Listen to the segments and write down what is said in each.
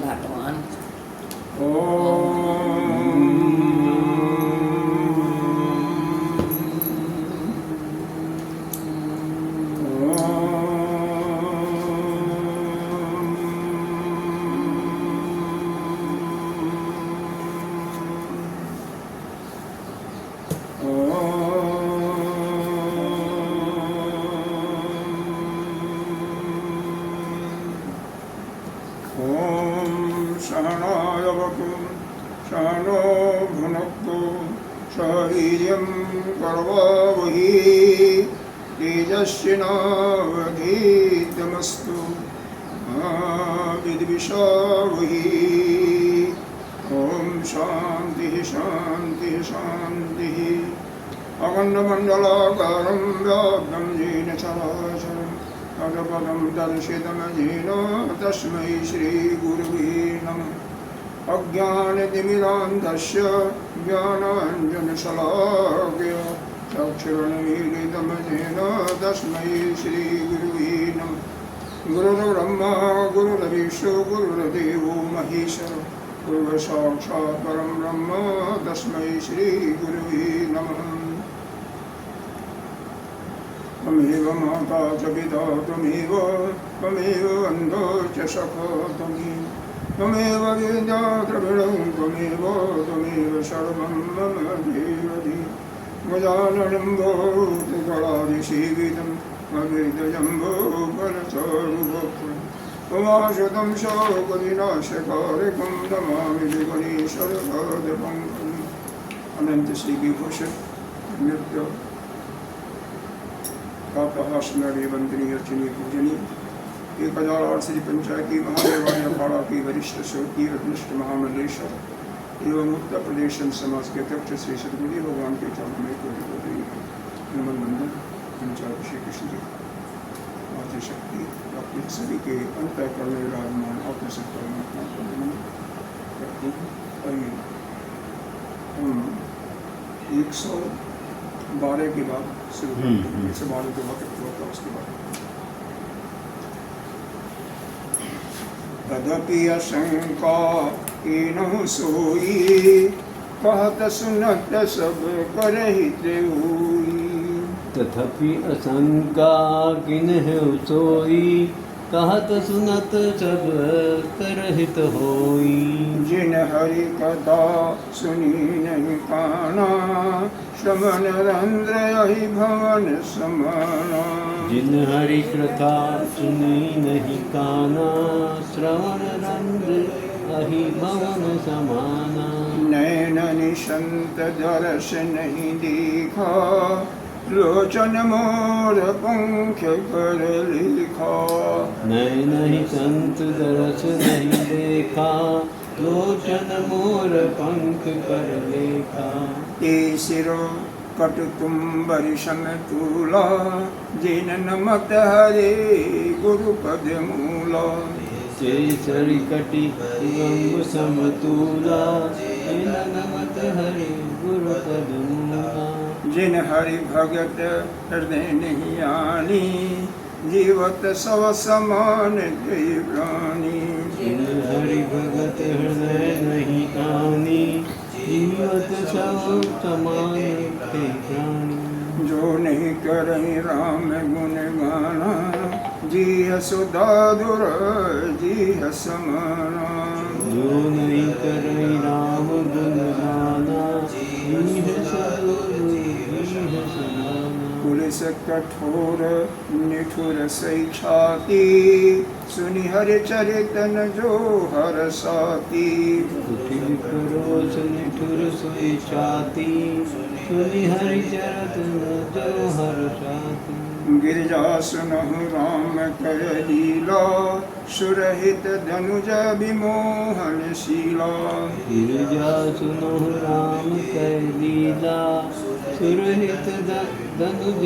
घाटवान। तेजस्विनावधीतमस्तु मा विद्विषावहि। ओम शांति शांति शांति। अखंडमंडलाकारं व्याप्तं येन चराचरं तत्पदं दर्शितं येन तस्मै श्रीगुरुवे नमः। अज्ञानतिमिरान्धस्य ज्ञानाञ्जनशलाकया चक्षुरुन्मीलितं येन तस्मै श्रीगुरुवे नमः। गुरुर्ब्रह्मा गुरुर्विष्णु गुरुर्देवो महेश्वरः गुरुर्साक्षात् परं ब्रह्म तस्मै श्रीगुरुवे नमः। त्वमेव माता च पिता त्वमेव अन्धो च सखा त्वमेव विद्या द्रविणं त्वमेव सर्वं मम देवि। गजाननं भूतगणाधिसेवितं अमृतजम्बोफलचारुभक्षं उमाशतं शोकविनाशकारकं नमामि गणेशपादपङ्कजम्। अनंत श्री विभूषण नृत्य प्रातः स्मरणीय वंदनीय अर्चनीय पूजनीय 1008 श्री पंचायती महादेवालय अखाड़ा के वरिष्ठ श्रोती अधनिष्ठ महामंडलेश्वर एवं उत्तर प्रदेश समाज के अध्यक्ष श्री सदगुरुदेव भगवान के चरणों में कोटि कोटि नमन बंदन। पंचायत श्री कृष्ण जी आदि शक्ति अपने सभी के अंतःकरण में विराजमान अपने सब परमात्मा को नमन करते हैं। हम 112 के बाद शुरू 112 के बाद उसके बाद तदपि आशंका कीन्हु सोई कहत सुनत सब करहित होई। तथापि आशंका कीन्हु सोई कहत सुनत सब करहित होई। जिन हरि कथा सुनी नहीं काना श्रवण रंद्र यही भवन समाना। जिन हरि कथा सुनी नहीं काना श्रवण रंद्र यही भवन समाना। नैन निशंत दर्श नहीं देखा लोचन मोर पंख कर लिखा। नैन ही संत दर्श नहीं देखा लोचन मोर पंख कर लेखा। सिरो कटुकुम्बरी समतूला जिन नमत हरे गुरुपद मूला। केसरी कटि गंग समतूला जिन नमत हरे गुरुपद मूला। जिन हरि भगत हृदय नहीं आनी जीवत सव समान जय प्राणी। जिन हरि भगत हृदय नहीं आनी जीवत सब समान ते प्राणी। जो नहीं करई राम गुण गाना जी सुदादुर जी समाना। जो नहीं करई राम गुण गाना जी समाना। पुलिस कठोर निठुर सही छाती सुनि हरि चरितन जो हर साती। कुटिल क्रोध निठुर सोई छाती सुनि हरि चरितन जो हर साती। गिरिजा सुनहु राम कर लीला सुरहित धनुज विमोहन शीला। गिरिजा सुनहु राम कर लीला सुरहित धनुज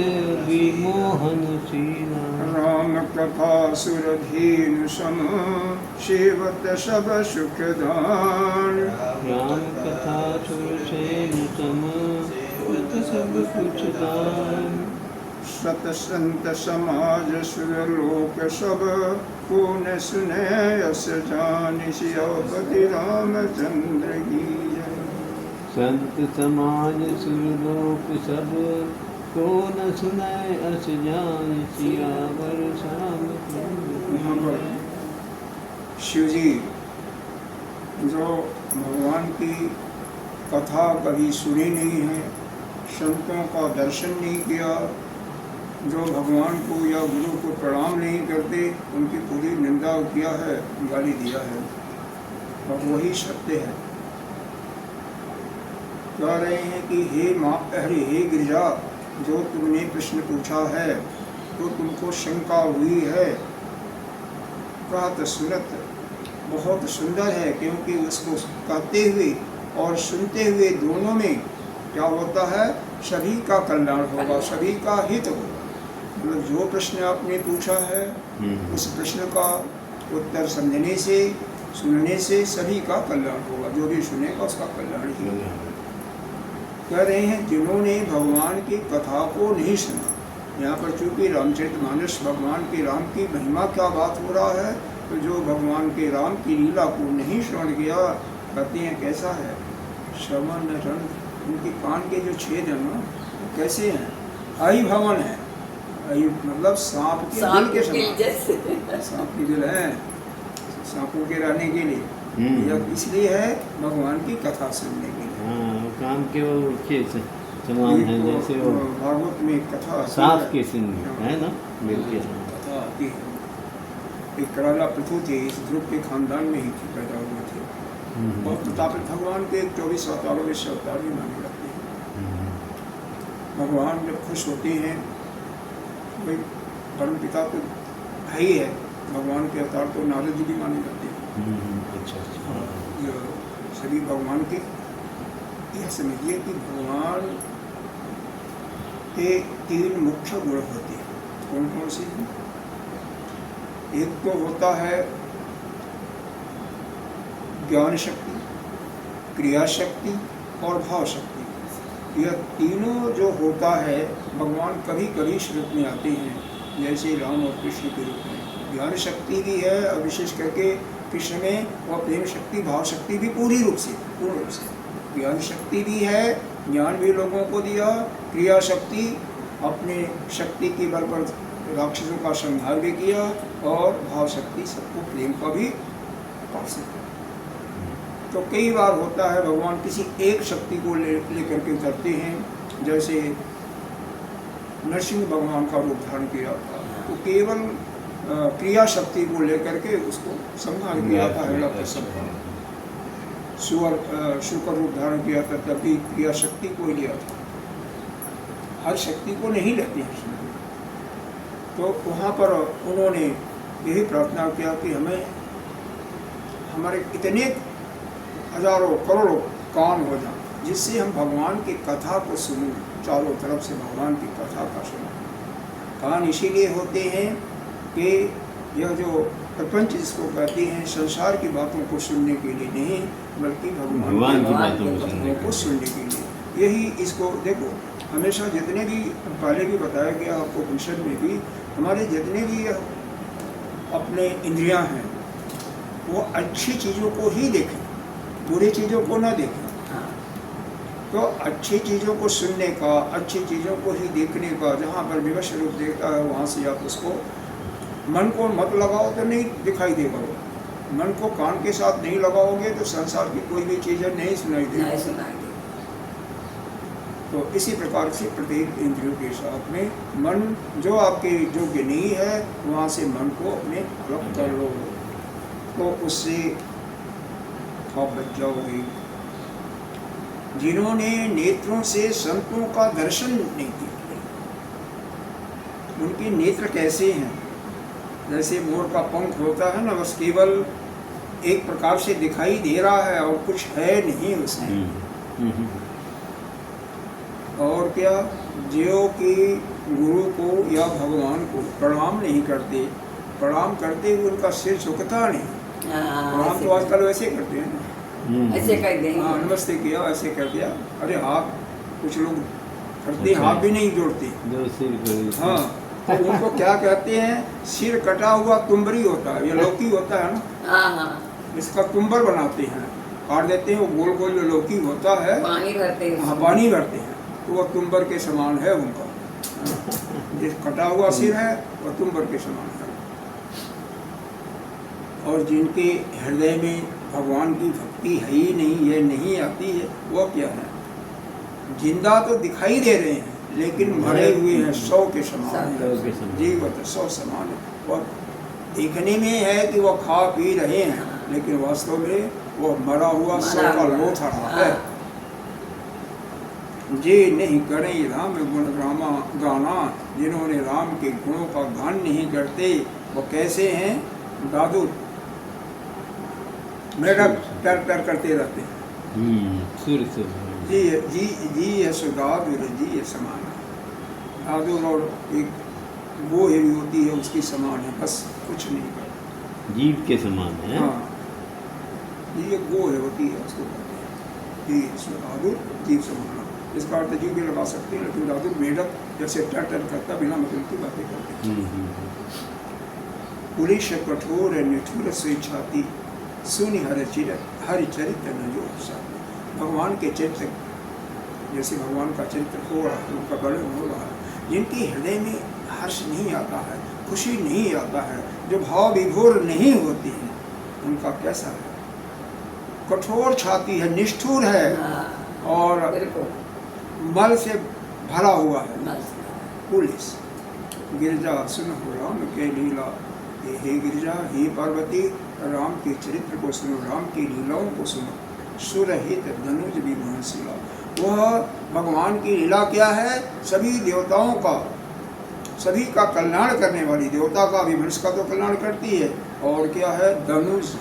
विमोहन शीला। राम कथा सुरधीनु सम सेवत सब सुख दान। राम कथा सुरसेन सम सब कुछ दान। सत संत समाज सुर लोक सब को न सुने अस जान सियापति रामचंद्र की जय। संत समाज सुरलोक सब को न सुनाए अस जान सियावर रामचंद्र। यहाँ पर शिव जी जो भगवान की कथा कभी सुनी नहीं है, संतों का दर्शन नहीं किया, जो भगवान को या गुरु को प्रणाम नहीं करते, उनकी पूरी निंदा किया है, गाली दिया है, और वही सत्य है। कह रहे हैं कि हे माँ, अरे हे गिरिजा, जो तुमने प्रश्न पूछा है तो तुमको शंका हुई है, कहत सुनत बहुत सुंदर है, क्योंकि उसको कहते हुए और सुनते हुए दोनों में क्या होता है, सभी का कल्याण होगा, सभी का हित होगा। मतलब जो प्रश्न आपने पूछा है उस प्रश्न का उत्तर समझने से, सुनने से सभी का कल्याण होगा, जो भी सुनेगा उसका कल्याण ही होगा। कह रहे हैं जिन्होंने भगवान की कथा को नहीं सुना, यहाँ पर चूंकि रामचरितमानस भगवान के राम की महिमा क्या बात हो रहा है, तो जो भगवान के राम की लीला को नहीं श्रवण किया, कहते हैं कैसा है, श्रवण रन, उनके कान के जो छेद हैं ना कैसे हैं, आई भवन है, आई मतलब सांप के दिल के समान, सांप के दिल है, सांपों के रहने के लिए, यह इसलिए है भगवान की कथा सुनने के लिए। हाँ, काम के वो छेद समान है, जैसे वो भागवत में एक कथा सांप के सिंह है ना, बिल्कुल कथा आती है। एक कराला पृथु थे, इस ध्रुव के खानदान में ही पैदा हुए थे, बहुत प्रतापित भगवान के 24 अवतारों में से अवतार भी माने जाते हैं। भगवान जब खुश होते हैं, भाई परम पिता तो है ही है, भगवान के अवतार तो नारद जी भी माने जाते हैं। अच्छा, सभी भगवान के, यह समझिए कि भगवान के 3 मुख्य गुण होते हैं। कौन कौन से? एक तो होता है ज्ञान शक्ति, क्रिया शक्ति और भाव शक्ति। यह तीनों जो होता है भगवान कभी कभी श्रुत में आते हैं, जैसे राम और कृष्ण के रूप में। ज्ञान शक्ति भी है, और विशेष करके कृष्ण में वह प्रेम शक्ति, भाव शक्ति भी पूर्ण रूप से। ज्ञान शक्ति भी है, ज्ञान भी लोगों को दिया, क्रिया शक्ति अपने शक्ति के बल पर राक्षसों का संहार भी किया, और भाव शक्ति सबको प्रेम का भी पास है। तो कई बार होता है भगवान किसी एक शक्ति को लेकर के उतरते हैं, जैसे नरसिंह भगवान का रूप धारण किया था, तो केवल क्रिया शक्ति को लेकर के उसको संहार किया था, हिरण्यकश्यप। शुक्र रूप धारण किया था, तब भी क्रिया शक्ति को लिया था, हर शक्ति को नहीं लेते हैं। तो वहाँ पर उन्होंने यही प्रार्थना किया कि हमें हमारे इतने हजारों करोड़ों कान हो जाए, जिससे हम भगवान की कथा को सुनें, चारों तरफ से भगवान की कथा का सुनें। कान इसीलिए होते हैं कि यह जो प्रपंच जिसको कहते हैं, संसार की बातों को सुनने के लिए नहीं, बल्कि भगवान की बातों को सुनने के लिए। यही इसको देखो, हमेशा जितने भी पहले भी बताया गया आपको उपनिषद में भी, हमारे जितने भी अपने इंद्रियां हैं वो अच्छी चीज़ों को ही देखें, बुरी चीज़ों को ना देखें। तो अच्छी चीज़ों को सुनने का, अच्छी चीज़ों को ही देखने का, जहाँ पर विवश रूप देखता है वहाँ से आप उसको, मन को मत लगाओ तो नहीं दिखाई देगा। मन को कान के साथ नहीं लगाओगे तो संसार की कोई भी चीज़ें नहीं सुनाई देगी। तो इसी प्रकार से प्रत्येक इंद्रियों के साथ में मन जो आपके योग्य नहीं है, वहाँ से मन को अपने अलग कर लो, तो उससे आप बच जाओगे। जिन्होंने नेत्रों से संतों का दर्शन नहीं किया, उनके नेत्र कैसे हैं? जैसे मोर का पंख होता है ना, बस केवल एक प्रकार से दिखाई दे रहा है और कुछ है नहीं उसमें। और क्या, जो कि गुरु को या भगवान को प्रणाम नहीं करते, प्रणाम करते हुए उनका सिर झुकता नहीं। प्रणाम तो आजकल वैसे करते हैं ना, ऐसे कर देंगे, हाँ नमस्ते किया, ऐसे कर दिया। अरे हाथ कुछ लोग करते, हाथ भी नहीं जोड़ते। जो सिर हाँ, तो उनको क्या कहते हैं, सिर कटा हुआ तुम्बरी होता है, ये लौकी होता है ना, हाँ हाँ इसका तुम्बर बनाते हैं, काट देते हैं, वो गोल गोल जो लौकी होता है, पानी भरते हैं हाँ पानी भरते हैं, तो वह तुम्बर के समान है उनका। जिस कटा हुआ सिर है वह तुम्बर के समान है। और जिनके हृदय में भगवान की भक्ति है ही नहीं, ये नहीं आती है, वो क्या है, जिंदा तो दिखाई दे रहे हैं लेकिन मरे हुए हैं, 100 के समान है, जीवत 100 समान है। और देखने में है कि वो खा पी रहे हैं, लेकिन वास्तव में वो मरा हुआ 100 का लोथा है। जे नहीं करें राम गुण गाना, जिन्होंने राम के गुणों का गान नहीं करते, वो कैसे हैं, दादू मेढक टर टर करते रहते हैं। जी जी जी यशोदादुर जी ये समान है। दादुर और एक वो ही होती है उसकी समान है, बस कुछ नहीं करता, जीव के समान है। हाँ ये गो है होती है, उसको कहते हैं जी यशोदादुर जीव समान। इसका अर्थ जीव भी लगा सकते हैं, लेकिन दादुर मेढक जैसे टर टर करता बिना मतलब की बातें करते हैं। पुलिस कठोर निठुर से छाती, सुनि हरि चरित्र न जो भगवान के चरित्र, जैसे भगवान का चरित्र हो रहा है, उनका वर्णन हो रहा है, जिनके हृदय में हर्ष नहीं आता है, खुशी नहीं आता है, जो भाव विभोर नहीं होती है, उनका कैसा है, कठोर छाती है, निष्ठुर है, और मल से भरा हुआ है। पुलिस गिरजा सुनो राम के लीला, हे गिरजा हे पार्वती, राम के चरित्र को सुनो, राम की लीलाओं को सुनो। सुरहित धनुज विभूषिला, वह भगवान की लीला क्या है, सभी देवताओं का, सभी का कल्याण करने वाली, देवता का भी, मनुष्य का तो कल्याण करती है, और क्या है, धनुज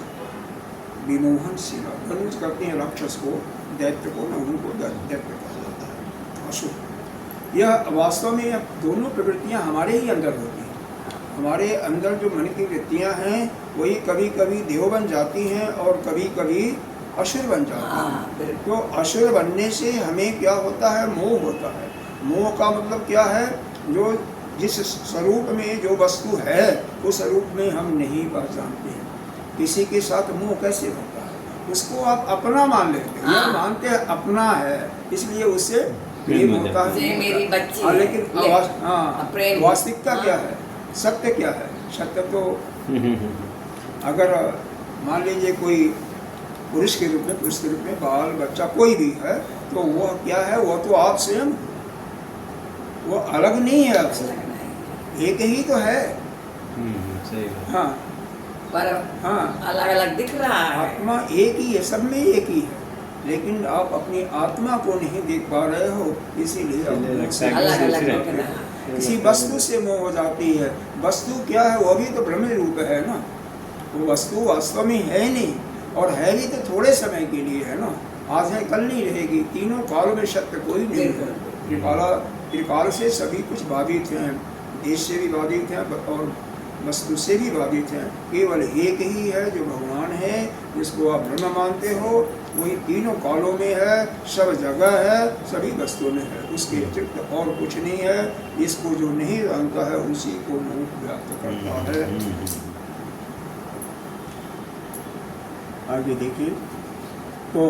विमोहन शिला, धनुज करते हैं राक्षस को, दैत्य को, न उनको दैत्य कहा जाता है, अशुभ। यह वास्तव में दोनों प्रवृत्तियां हमारे ही अंदर होती हैं। हमारे अंदर जो मन की वृत्तियां हैं वही कभी कभी देव बन जाती हैं और कभी कभी असुर बन जाती हैं। तो असुर बनने से हमें क्या होता है, मोह होता है। मोह का मतलब क्या है, जो जिस स्वरूप में जो वस्तु है उस स्वरूप में हम नहीं पहचानते हैं। किसी के साथ मोह कैसे होता है, उसको आप अपना मान लेते हैं, यह मानते हैं अपना है, इसलिए उससे प्रेम होता है, मेरी बच्ची। लेकिन वास्तविकता क्या है, सत्य क्या है, सत्य तो अगर मान लीजिए कोई पुरुष के रूप में बाल बच्चा कोई भी है, तो वह क्या है, वह तो आप स्वयं, वो अलग नहीं है आपसे, एक ही तो है। सही बात। हाँ पर हाँ अलग अलग दिख रहा है, आत्मा एक ही है, सब में एक ही है, लेकिन आप अपनी आत्मा को नहीं देख पा रहे हो, इसीलिए अलग अलग दिख रहा है। किसी वस्तु से मोह हो जाती है। वस्तु क्या है, वो भी तो ब्रह्म रूप है ना, वो वस्तु वास्तव में है नहीं, और है भी तो थोड़े समय के लिए है ना, आज है कल नहीं रहेगी। तीनों कालों में सत्य कोई नहीं है। त्रिकाल से सभी कुछ बाधित हैं, देश से भी बाधित हैं और वस्तु से भी बाधित हैं। केवल एक ही है जो भगवान है, जिसको आप ब्रह्म मानते हो, वही तीनों कालों में है, सब जगह है, सभी वस्तुओं में है, उसके अतिरिक्त और कुछ नहीं है। इसको जो नहीं जानता है उसी को मोह व्याप्त करता है। आगे देखिए, तो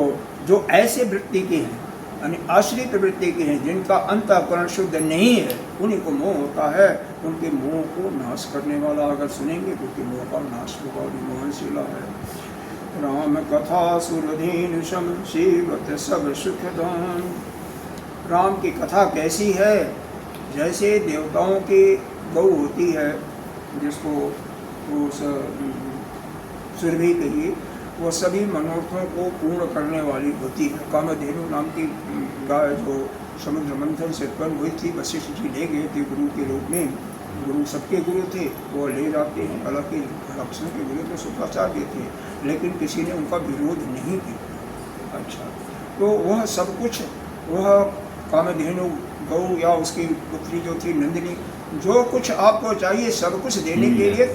जो ऐसे वृत्ति के हैं, यानी आश्रित प्रवृत्ति के हैं, जिनका अंतःकरण शुद्ध नहीं है, उन्हीं को मोह होता है। उनके मोह को नाश करने वाला अगर सुनेंगे तो उनके मोह का नाश होगा, विमोहनशीला है। राम कथा सुरधीन शम शिवत सब सुखदान। राम की कथा कैसी है, जैसे देवताओं की गौ होती है, जिसको वो सुरभि कहिए, वो सभी मनोरथों को पूर्ण करने वाली होती है। कामधेनु नाम की गाय जो समुद्र मंथन से उत्पन्न हुई थी, वशिष्ठ जी ले गए थे गुरु के रूप में, गुरु सबके गुरु थे, वो ले जाते हैं। हालांकि लक्ष्मण के गुरु तो शुक्राचार्य थे, लेकिन किसी ने उनका विरोध नहीं किया। अच्छा, तो वह सब कुछ, वह कामधेनु गौ या उसकी पुत्री जो थी नंदिनी, जो कुछ आपको चाहिए सब कुछ देने के लिए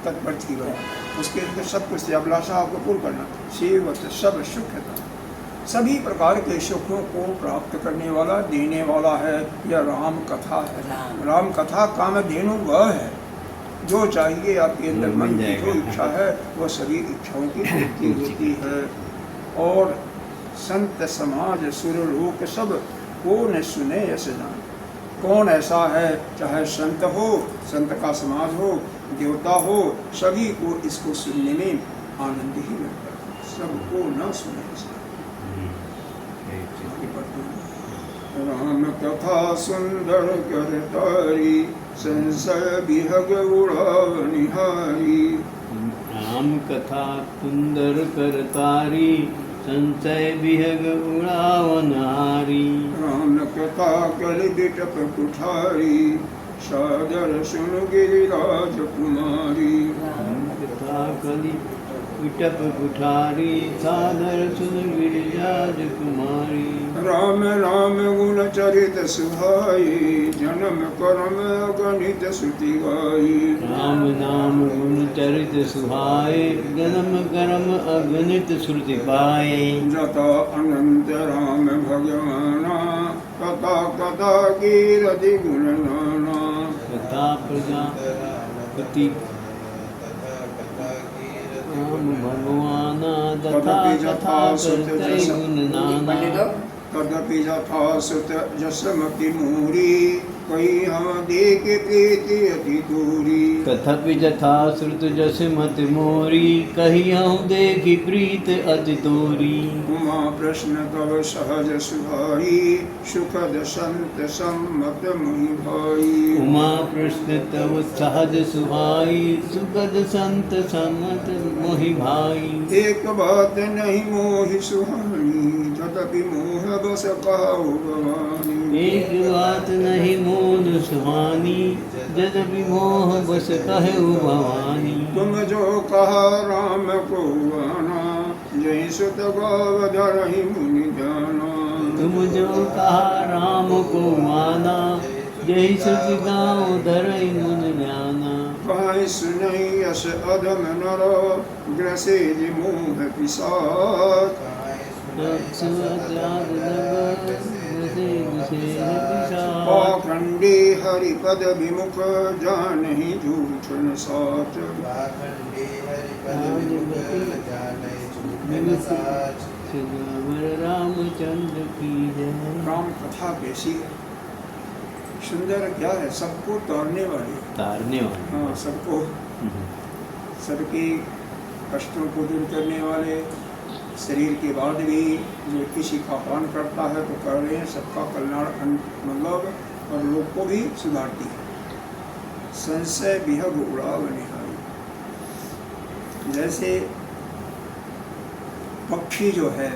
तत्पर थी वह। उसके अंदर सब कुछ अभिलाषा आपको पूर्ण करना, शिवत सब सुख था। सभी प्रकार के सुखों को प्राप्त करने वाला, देने वाला है। यह राम कथा है। राम कथा कामधेनु वह है जो चाहिए आपके अंदर मन की जो इच्छा है वह सभी इच्छाओं की पूर्ति होती है। और संत समाज सुर लोक सब कौन सुने यस जान। कौन ऐसा है, चाहे संत हो, संत का समाज हो, देवता हो, सभी को इसको सुनने में आनंद ही मिलता है। सबको न सुने ऐसा। राम कथा सुंदर कर तारी, संशय विहग उड़ाव निहारी। राम कथा सुंदर कर तारी, संशय विहग उड़ावनहारी। राम कथा कर बिटप कुठारी, सादर सुन गिरिराज कुमारी। राम कथा कलि विटप कुठारी, सादर सुन गिरिराज कुमारी। राम राम गुण चरित सुहाई, जन्म कर्म अगणित श्रुति गाई। राम नाम गुण चरित सुहाए, जन्म कर्म अगणित श्रुति पाए। जता अनंत राम भगवाना, कथा कथा कीरति गुण नाना। कथा प्रजापति राम भगवाना, तथा कथा करते गुण नाना। तदपि यथा सुत जसमति मूरी, कही हम देख प्रीति अति दूरी। तथापि यथा श्रुत जस मत मोरी, कहियहु देखि प्रीत अति तोरी। उमा प्रश्न तव सहज सुहाई, सुखद संत सम्मत मुहि भाई। उमा प्रश्न तव सहज सुहाई, सुखद संत सम्मत मोहि भाई। एक बात नहीं मोहि सुहानी, तदपि मोह बस पाओ भवानी। एक बात नहीं मोन सुहानी, यद्यपि मोह बस कहु भवानी। तुम जो कहा राम को आना, जय सुत गौधरहि मुनि जाना। तुम जो कहा राम को माना, जय सुत गाँव धरहि मुन जाना। कहीं सुनई यश अधम नर, ग्रसे मोह पिशाच। पाखंडी हरिपद विमुख, जानहि झूठन साच। रामचंद्र की जय। राम कथा कैसी है, सुंदर क्या है, सबको तारने वाली। तारने वाले। हाँ, सबको, सबके कष्टों को दूर करने वाले। शरीर के बाद भी जो किसी का पान करता है तो कर रहे हैं, सबका कल्याण मतलब और लोग को भी सुधारती है। संशय विहग उड़ाव निहारी। जैसे पक्षी जो है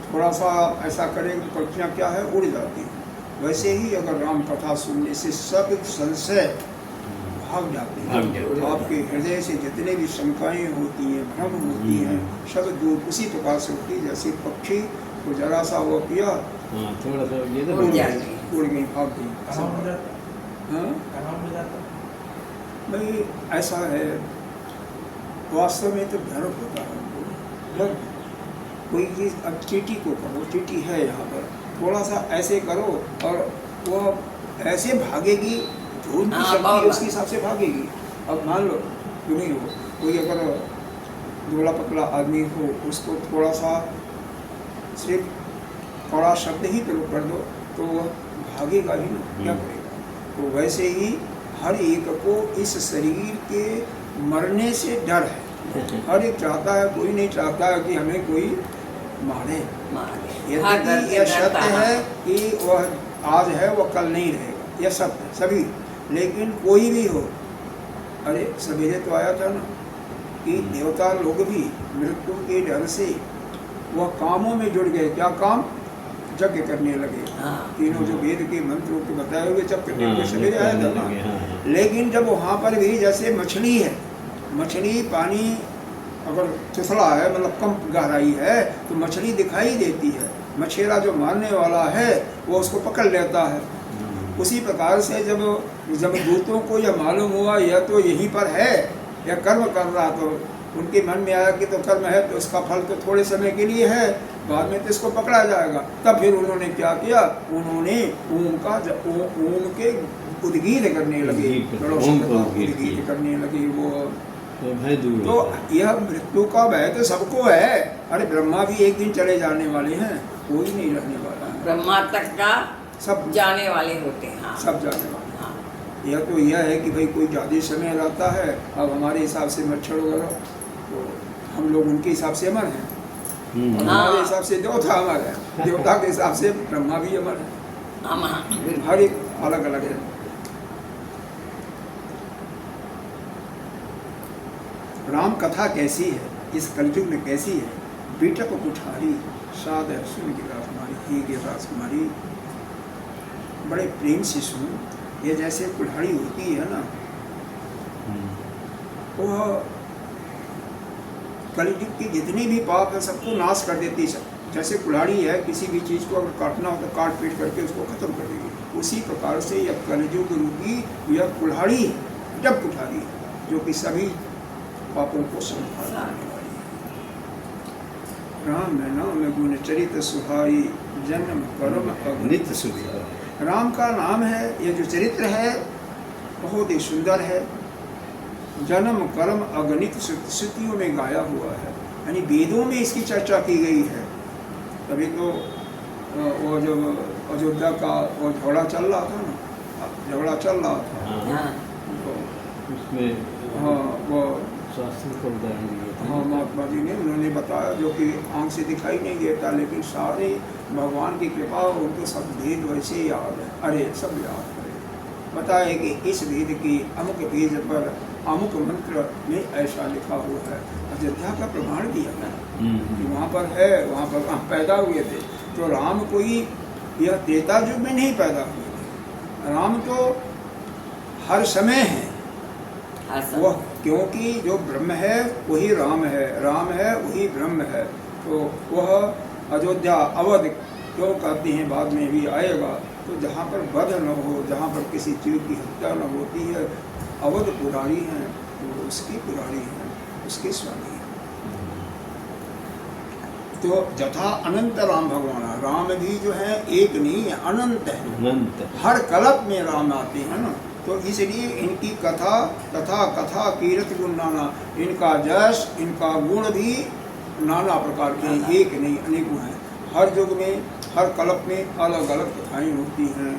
थोड़ा सा ऐसा करें, पक्षियाँ क्या है उड़ जाती हैं, वैसे ही अगर राम कथा सुनने से सब संशय भाग जाते हैं। आपके हृदय से जितने भी शंकाएं होती हैं, भ्रम होती हैं, सब दूर उसी प्रकार से होती है। जैसे पक्षी को जरा सा वो किया, थोड़ा सा उड़ गई, भाग गई। भाई ऐसा है, वास्तव में तो भ्रम होता है। कोई चीज़, अब चींटी को करो, चींटी है यहाँ पर, थोड़ा सा ऐसे करो और वो ऐसे भागेगी, ढूंढ की शक्ति उसके हिसाब से भागेगी। अब मान लो क्यों नहीं हो, कोई अगर दुबला पतला आदमी हो, उसको थोड़ा सा सिर्फ थोड़ा शब्द ही प्रयोग कर दो तो वह भागेगा ही ना, क्या करेगा। तो वैसे ही हर एक को इस शरीर के मरने से डर है। हर एक चाहता है, कोई नहीं चाहता है कि हमें कोई मारे। यद्यपि यह सत्य है कि वह आज है वह कल नहीं रहेगा, यह सत्य है सभी। लेकिन कोई भी हो, अरे सवेरे तो आया था ना कि देवता लोग भी मृत्यु के डर से वह कामों में जुड़ गए। क्या काम? यज्ञ करने लगे। तीनों जो वेद के मंत्रों के बताए हुए जब करने के सवेरे आया था ना। लेकिन जब वहाँ पर भी जैसे मछली है, मछली पानी अगर चुथला है मतलब कम गहराई है तो मछली दिखाई देती है, मछेरा जो मारने वाला है वो उसको पकड़ लेता है। उसी प्रकार से जब दूतों को यह मालूम हुआ यह तो यहीं पर है, यह कर्म कर रहा, तो उनके मन में आया कि तो कर्म है तो उसका फल तो थोड़े समय के लिए है, बाद में तो इसको पकड़ा जाएगा। तब फिर उन्होंने क्या किया, उन्होंने ओम के उद्गीत करने लगे, उद्गीत करने लगे वो। तो यह मृत्यु का भय तो सबको है। अरे ब्रह्मा भी एक दिन चले जाने वाले हैं, कोई नहीं रहने वाला है। ब्रह्मा तक का सब जाने वाले होते हैं। हाँ। सब जाने वाले। हाँ। यह तो यह है कि भाई कोई ज़्यादा समय रहता है, अब हमारे हिसाब से मच्छर वगैरह, तो हम लोग उनके हिसाब से अमर हैं, और हमारे हिसाब से देवता अमर है, देवता के हिसाब से ब्रह्मा भी अमर है। हर एक अलग अलग है। राम कथा कैसी है, इस कलयुग में कैसी है। बेटा को कुठारी साद है, सुन की राजकुमारी, ही की राजकुमारी, बड़े प्रेम से सुन। ये जैसे कुल्हाड़ी होती है ना, वह कलयुग के जितने भी पाप है सबको नाश कर देती है। जैसे कुल्हाड़ी है, किसी भी चीज़ को अगर काटना हो तो काट पीट करके उसको खत्म कर देगी, उसी प्रकार से यह कलयुग रूपी यह कुल्हाड़ी है, जब कुठारी है, जो कि सभी पापों को संभालने वाली है। राम नाम गुण चरित सुहाई, जन्म कर्म अगणित सुधारी। राम का नाम है, ये जो चरित्र है बहुत ही सुंदर है। जन्म कर्म अगणित श्रुतियों में गाया हुआ है, यानी वेदों में इसकी चर्चा की गई है। तभी तो वो जो अयोध्या का वो झगड़ा चल रहा था ना, झगड़ा चल रहा था, तो उसमें हाँ वो शास्त्र को उदाहरण दिया था। हाँ महात्मा जी ने उन्होंने बताया, जो कि आँख से दिखाई नहीं देता, लेकिन सारे भगवान की कृपा, उनको सब वेद वैसे ही याद है। अरे सब याद करें, बताए कि इस वेद की अमुक पेज पर अमुक मंत्र में ऐसा लिखा हुआ है। अयोध्या का प्रमाण दिया ना कि वहाँ पर है, वहाँ पर कहाँ पैदा हुए थे। तो राम कोई यह त्रेता युग में नहीं पैदा हुए थे, राम तो हर समय है वह, क्योंकि जो ब्रह्म है वही राम है, राम है वही ब्रह्म है। तो वह अयोध्या अवध क्यों कहते हैं, बाद में भी आएगा। तो जहाँ पर वध न हो, जहाँ पर किसी जीव की हत्या न होती है, अवध पुरारी हैं, वो उसकी पुरारी हैं, उसके स्वामी हैं। तो जथा अनंत राम भगवान, राम भी जो है एक नहीं है, अनंत है, अनंत। हर कल्प में राम आते हैं ना, तो इसलिए इनकी कथा तथा कथा कीरत गुण नाना, इनका जश, इनका गुण भी नाना प्रकार के, एक नहीं अनेकों हैं। हर युग में, हर कल्प में अलग अलग कथाएं होती हैं,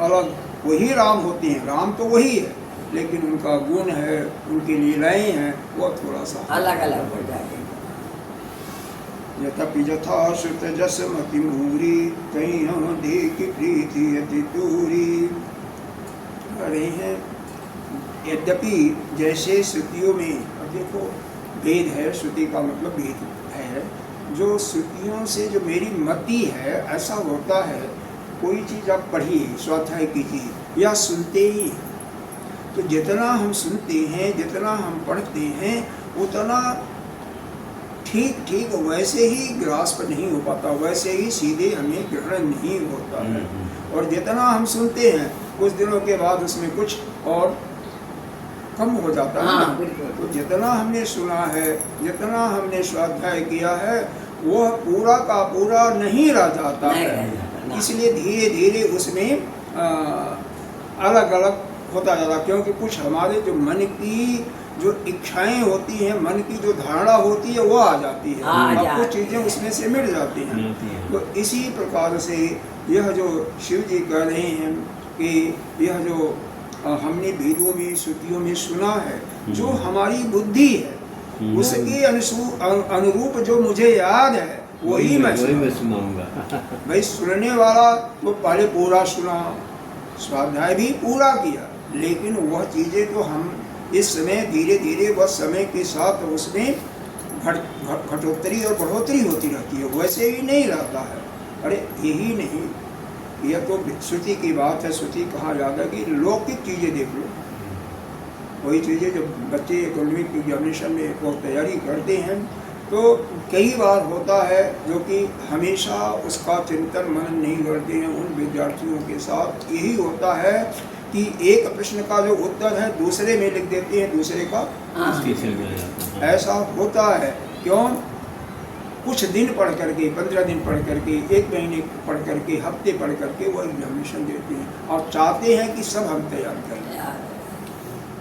अलग वही राम होते हैं। राम तो वही है, लेकिन उनका गुण है, उनकी लीलाएं हैं, वो थोड़ा सा अलग अलग हो जाएंगे। यथापि यथा श्रुत जस मति मूरी, कहीं हम देख प्रीति अति दूरी। रहे हैं यद्यपि जैसे श्रुतियों में, अब देखो वेद है, श्रुति का मतलब वेद है, जो श्रुतियों से जो मेरी मति है, ऐसा होता है कोई चीज़ आप पढ़िए, स्वाध्याय कीजिए या सुनते ही, तो जितना हम सुनते हैं, जितना हम पढ़ते हैं, उतना ठीक ठीक वैसे ही ग्रास्प नहीं हो पाता, वैसे ही सीधे हमें ग्रहण नहीं होता है। और जितना हम सुनते हैं, कुछ दिनों के बाद उसमें कुछ और कम हो जाता है ना। तो जितना हमने सुना है, जितना हमने स्वाध्याय किया है, वह पूरा का पूरा नहीं रह जाता है। इसलिए धीरे धीरे उसमें अलग अलग होता जाता, क्योंकि कुछ हमारे जो मन की जो इच्छाएं होती हैं, मन की जो धारणा होती है, वो आ जाती है, अब कुछ चीज़ें उसमें से मिट जाती हैं। तो इसी प्रकार से यह जो शिव जी कह रहे हैं कि यह जो हमने वेदों में, श्रुतियों में सुना है, जो हमारी बुद्धि है, उसके अनुरूप जो मुझे याद है, वही मैं सुनाऊंगा। भाई सुनने वाला तो पहले पूरा सुना, स्वाध्याय भी पूरा किया, लेकिन वह चीज़ें तो हम इस समय धीरे धीरे वह समय के साथ उसमें घटोत्तरी और बढ़ोतरी होती रहती है, वैसे ही नहीं रहता है। अरे यही नहीं, यह तो श्रुति की बात है। श्रुति कहा जाता है कि लौकिक चीज़ें देख लो, वही चीज़ें जब बच्चे एकेडमिक एग्जामिनेशन में वो तैयारी करते हैं, तो कई बार होता है जो कि हमेशा उसका चिंतन मनन नहीं करते हैं। उन विद्यार्थियों के साथ यही होता है कि एक प्रश्न का जो उत्तर है दूसरे में लिख देते हैं, दूसरे का ऐसा होता है। क्यों? कुछ दिन पढ़ करके, 15 दिन पढ़ करके, 1 महीने पढ़ करके, हफ्ते पढ़ करके वो एग्जामिनेशन देते हैं और चाहते हैं कि सब हम तैयार करें।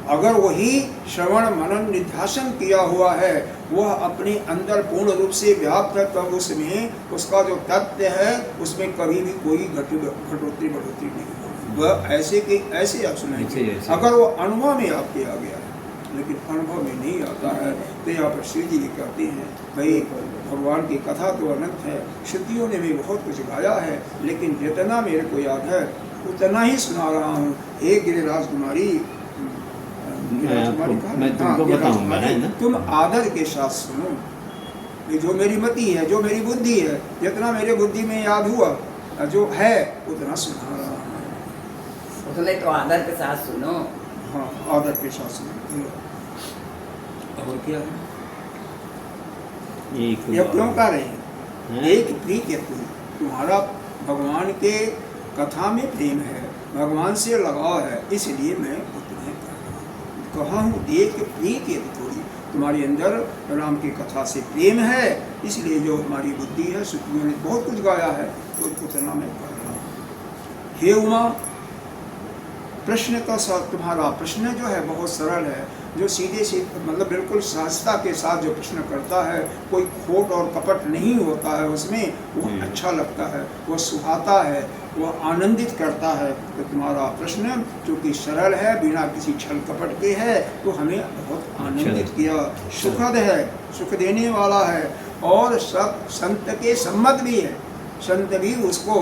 अगर वही श्रवण मनन निध्यासन किया हुआ है, वह अपने अंदर पूर्ण रूप से व्याप्त है, तब उसमें उसका जो तत्व है उसमें कभी भी कोई घटोतरी बढ़ोतरी नहीं होगी। वह ऐसे के ऐसे आप सुनेंगे। अगर वो अनुभव में आपके आ गया है, लेकिन अनुभव में नहीं आता है, तो यहाँ पर श्री जी कहते हैं भाई भगवान की कथा तो अनंत है, श्रुतियों ने भी बहुत कुछ गाया है, लेकिन जितना मेरे को याद है उतना ही सुना रहा हूँ। हे गिरिराज कुमारी, मैं तुमको बताऊंगा ना, तुम आदर के साथ सुनो। ये जो मेरी मति है, जो मेरी बुद्धि है, जितना मेरे बुद्धि में याद हुआ जो है उतना सुना रहा हूँ। उसने तो आदर के साथ सुनो। हाँ, आदर के साथ सुनो। और क्या है? ये क्यों कह रहे हैं? एक प्रीत है तुम्हारा, भगवान के कथा में प्रेम है, भगवान से लगाव है, इसलिए मैं तुम्हें कहा हूँ। देख प्रीत है थोड़ी, तुम्हारे अंदर राम की कथा से प्रेम है, इसलिए जो हमारी बुद्धि है, श्रुतियों ने बहुत कुछ गाया है, तो उतना मैं कह रहा हूँ। हे उमा, प्रश्न का साथ तुम्हारा प्रश्न जो है बहुत सरल है, जो सीधे मतलब बिल्कुल सहजता के साथ जो प्रश्न करता है, कोई खोट और कपट नहीं होता है उसमें, वो अच्छा लगता है, वो सुहाता है, वो आनंदित करता है। तो तुम्हारा प्रश्न चूँकि सरल है, बिना किसी छल कपट के है, तो हमें बहुत आनंदित किया, सुखद है, सुख देने वाला है, और सब संत के सम्मत भी है। संत भी उसको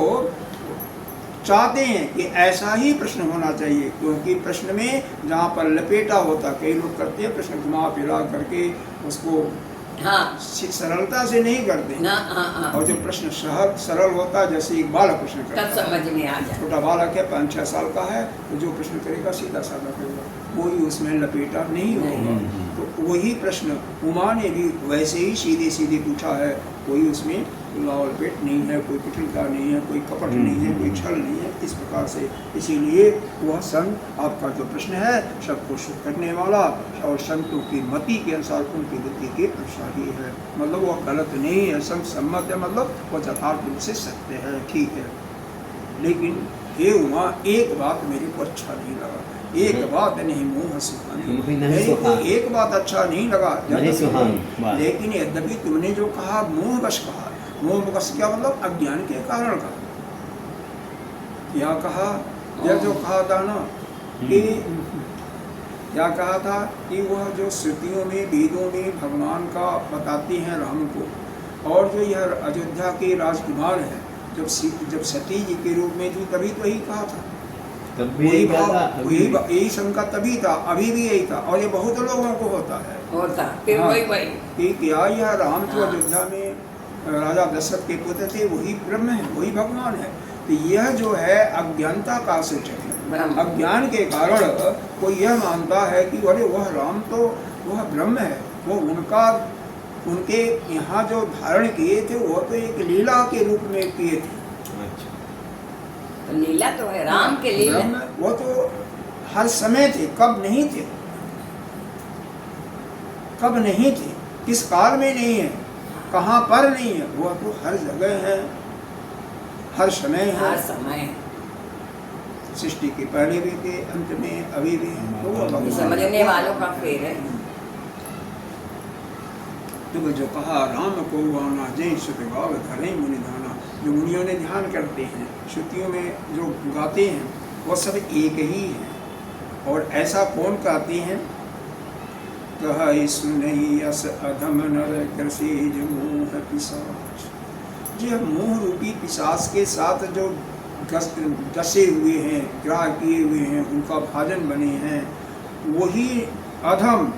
चाहते हैं कि ऐसा ही प्रश्न होना चाहिए, क्योंकि प्रश्न में जहाँ पर लपेटा होता, कई लोग करते हैं प्रश्न घुमा फिरा करके उसको हाँ, सरलता से नहीं करते ना, हाँ। और जो प्रश्न सरल होता है, जैसे एक बालक प्रश्न करता तब समझ में आ जाए। छोटा बालक है, 5-6 साल का है, तो जो प्रश्न करेगा सीधा साधा करेगा, कोई उसमें लपेटा नहीं होगा। तो वही प्रश्न उमा ने भी वैसे ही सीधे सीधे पूछा है, कोई उसमें लाव लपेट नहीं है, कोई कुटिलता नहीं है, कोई कपट नहीं है, कोई छल नहीं है, इस प्रकार से। इसीलिए वह संत आपका जो प्रश्न है सबको सुख करने वाला और संतों की मति के अनुसार उनकी बुद्धि के अनुसार ही है, मतलब वह गलत नहीं है, संत सम्मत है, मतलब वह यथार्थ रूप से सत्य है, ठीक है। लेकिन हे उमा, एक बात मेरे को अच्छा नहीं लगा, एक बात नहीं मोह सुहानी, मेरे को एक बात अच्छा नहीं लगा, लेकिन यद्यपि तुमने जो कहा मोहवश कहा, मोहवश क्या मतलब अज्ञान के कारण का क्या कहा, यह जो कहा था ना कि क्या कहा था कि वह जो श्रुतियों में वेदों में भगवान का बताते हैं राम को, और जो यह अयोध्या के राजकुमार हैं, जब सती जी के रूप में थी तभी तो यही कहा था, वही भाव यही शंका तभी था, अभी भी यही था, और ये बहुत लोगों को होता है फिर वही कि क्या यह राम जो अयोध्या में राजा दशरथ के पुत्र थे वही ब्रह्म है, वही भगवान है। तो यह जो है अज्ञानता का सूचक है। अज्ञान के कारण कोई यह मानता है कि अरे वह राम तो वह ब्रह्म है, वो उनके यहाँ जो धारण किए थे वो तो एक लीला के रूप में किए थे। तो लीला तो है, राम के लीला, वो तो हर समय थे, कब नहीं थे, कब नहीं थे, किस काल में नहीं है, कहाँ पर नहीं है, वो तो हर जगह है, हर समय है, हर समय सृष्टि के पहले भी थे, अंत में अभी भी है, तो वो समझने वालों का फेर है। तो जो कहा राम को आना जय सुत गाव धरे मुनि धाना, जो मुनियों ने ध्यान करते हैं, श्रुतियों में जो गाते हैं वो सब एक ही है। और ऐसा कौन कहते हैं, कहा सुनई अस अधम नर ग्रसेज मोह पिशाच, जो मोह रूपी पिशाच के साथ जो डसे हुए हैं, ग्राह किए हुए हैं, उनका भाजन बने हैं, वही अधम